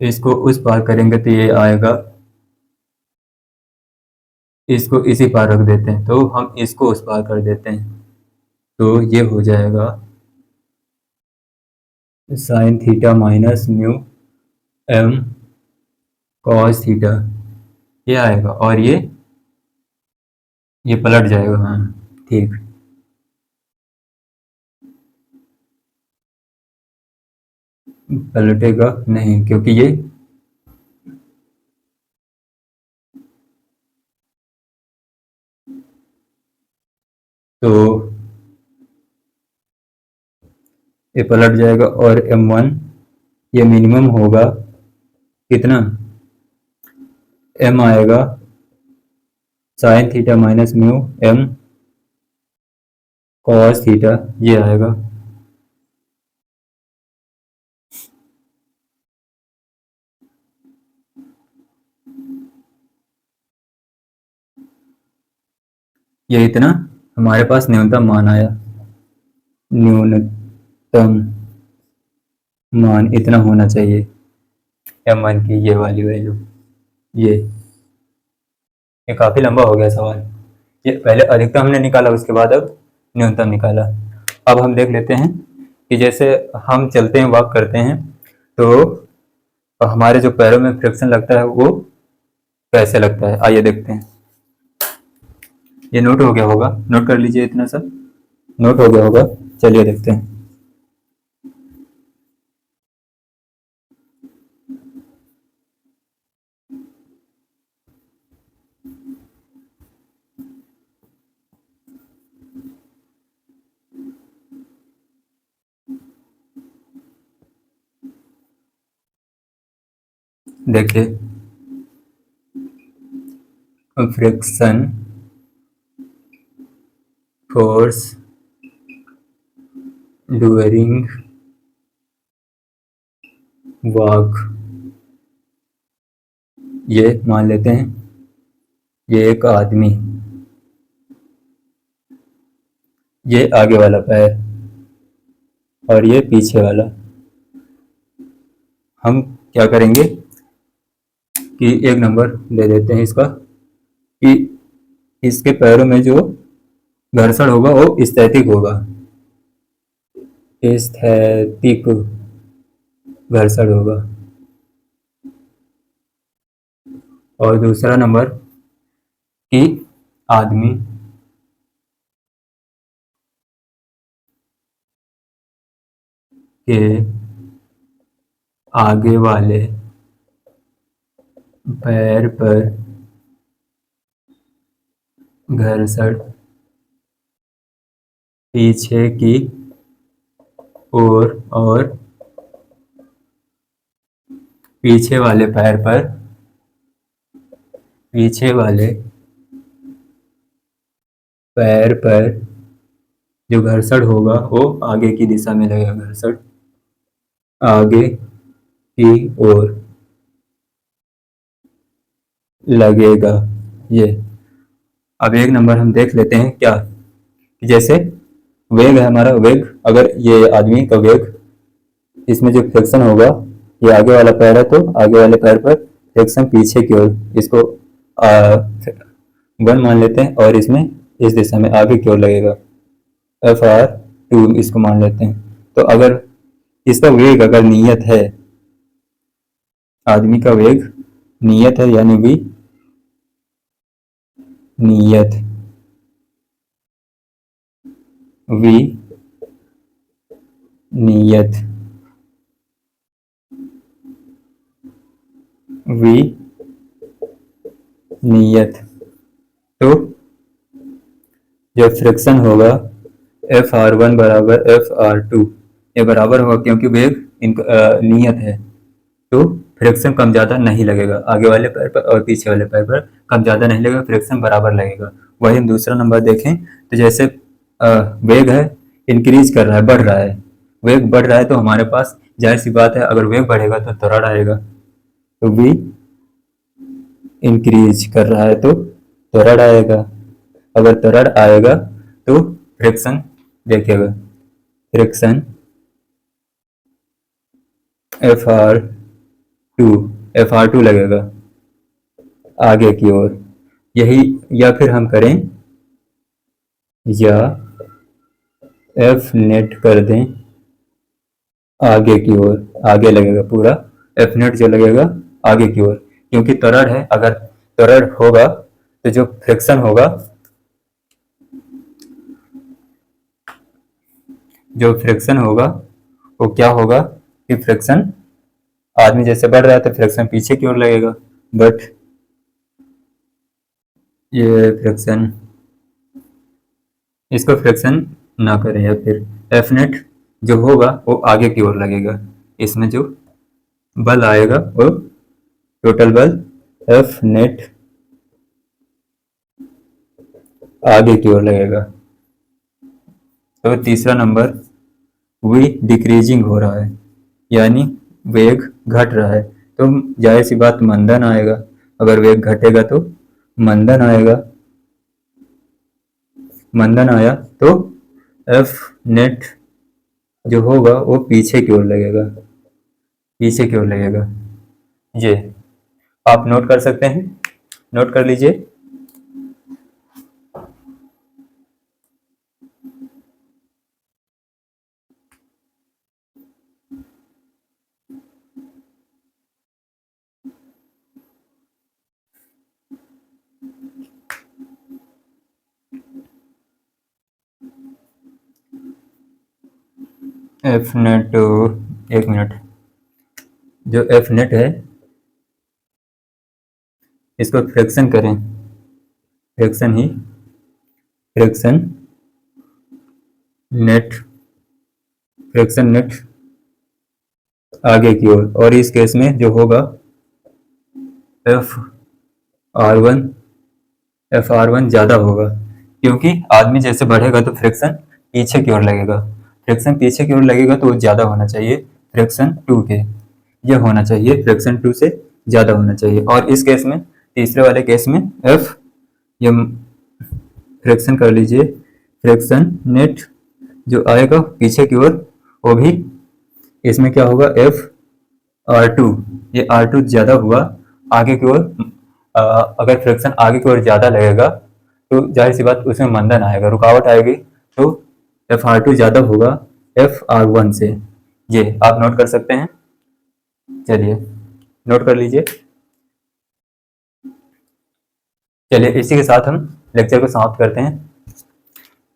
इसको उस पार करेंगे तो ये आएगा, इसको इसी पार रख देते हैं, तो हम इसको उस पार कर देते हैं, तो ये हो जाएगा sine theta minus mu m cos theta, ये आएगा। और ये पलट जाएगा, हाँ ठीक। पलटेगा नहीं क्योंकि ये तो ये पलट जाएगा, और m1 ये मिनिमम होगा कितना, m आएगा sine theta minus mu m cos theta, ये आएगा। ये इतना हमारे पास न्यूनतम मान आया, न्यूनतम मान इतना होना चाहिए m1 की ये वाली वैल्यू। ये काफी लंबा हो गया सवाल। ये पहले अधिकतम हमने निकाला, उसके बाद अब न्यूनतम निकाला। अब हम देख लेते हैं कि जैसे हम चलते हैं, वॉक करते हैं, तो हमारे जो पैरों में फ्रिक्शन लगता है वो कैसे लगता है, आइए देखते हैं। ये नोट हो गया होगा, नोट कर लीजिए, इतना सब नोट हो गया होगा। चलिए देखते हैं। देखिए, फ्रिक्शन फोर्स ड्यूरिंग वॉक, ये मान लेते हैं ये एक आदमी, ये आगे वाला पैर और ये पीछे वाला। हम क्या करेंगे कि एक नंबर दे देते हैं इसका कि इसके पैरों में जो घर्षण होगा वो स्थैतिक होगा, स्थैतिक घर्षण होगा। और दूसरा नंबर कि आदमी के आगे वाले पैर पर घर्षण पीछे की ओर और पीछे वाले पैर पर, पीछे वाले पैर पर जो घर्षण होगा वो आगे की दिशा में लगेगा, घर्षण आगे की ओर लगेगा। ये अब एक नंबर हम देख लेते हैं क्या कि जैसे वेग है हमारा, वेग अगर ये आदमी का वेग, इसमें जो फ्रिक्शन होगा, ये आगे वाला पैर है तो आगे वाले पैर पर फ्रिक्शन पीछे की ओर, इसको 1 मान लेते हैं और इसमें इस दिशा में आगे की ओर लगेगा, Fr2 इसको मान लेते हैं। तो अगर इसका वेग अगर नियत है, आदमी का वेग नियत है यानी v नियत, v नियत, v नियत, तो जो फ्रिक्शन होगा Fr1 बराबर Fr2, ये बराबर होगा क्योंकि वेग नियत है तो फ्रिक्शन कम ज़्यादा नहीं लगेगा, आगे वाले पैर पर और पीछे वाले पैर पर कम ज़्यादा नहीं लगेगा, फ्रिक्शन बराबर लगेगा। वही हम दूसरा नंबर देखें तो जैसे वेग है इंक्रीज कर रहा है, बढ़ रहा है, वेग बढ़ रहा है तो हमारे पास जाहिर सी बात है अगर वेग बढ़ेगा तो त्वरण आएगा, तो v इंक्रीज कर रहा है तो त्वरण आएगा, अगर त्वरण आएगा तो फ्रिक्शन देखिएगा, फ्रिक्शन Fr2 लगेगा आगे की ओर, यही, या फिर हम करें या F नेट कर दें आगे की ओर, आगे लगेगा पूरा F नेट जो लगेगा आगे की ओर, क्योंकि त्वरण है, अगर त्वरण होगा तो जो फ्रिक्शन होगा, जो फ्रिक्शन होगा वो क्या होगा कि फ्रिक्शन आदमी जैसे बढ़ रहा है तो फ्रिक्शन पीछे की ओर लगेगा, बट ये फ्रिक्शन, इसको फ्रिक्शन ना करें या फिर एफ नेट जो होगा वो आगे की ओर लगेगा, इसमें जो बल आएगा वो टोटल बल एफ नेट आगे की ओर लगेगा। तो तीसरा नंबर वी डिक्रीजिंग हो रहा है यानी वेग घट रहा है, तो जाहिर सी बात मंदन आएगा, अगर वेग घटेगा तो मंदन आएगा, मंदन आया तो एफ नेट जो होगा वो पीछे की ओर लगेगा, पीछे की ओर लगेगा। ये आप नोट कर सकते हैं, नोट कर लीजिए। एफ नेट, एक मिनट, जो एफ नेट है इसको फ्रैक्शन करें, फ्रैक्शन ही, फ्रैक्शन नेट, फ्रैक्शन नेट आगे की ओर, और इस केस में जो होगा Fr1, Fr1 ज़्यादा होगा क्योंकि आदमी जैसे बढ़ेगा तो फ्रिक्शन पीछे की ओर लगेगा, फ्रिक्शन पीछे की ओर लगेगा तो वो ज़्यादा होना चाहिए फ्रिक्शन 2 के, यह होना चाहिए फ्रिक्शन 2 से ज़्यादा होना चाहिए। और इस केस में, तीसरे वाले केस में एफ, ये फ्रैक्शन कर लीजिए, फ्रैक्शन नेट जो आएगा पीछे की ओर वो भी, इसमें क्या होगा, एफ R2, ये R2 ज़्यादा हुआ आगे की ओर। अगर फ्रैक्शन आगे की ओर ज़्यादा लगेगा तो जाहिर सी बात उसमें मंदन आएगा, रुकावट आएगी, तो FR2 ज़्यादा होगा FR1 से। ये आप नोट कर सकते हैं, चलिए नोट कर लीजिए। चलिए इसी के साथ हम लेक्चर को समाप्त करते हैं।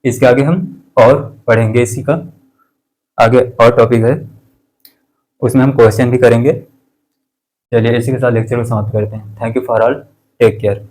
इसके आगे हम और पढ़ेंगे, इसी का आगे और टॉपिक है, उसमें हम क्वेश्चन भी करेंगे। चलिए इसी के साथ लेक्चर को समाप्त करते हैं। Thank you for all, take care.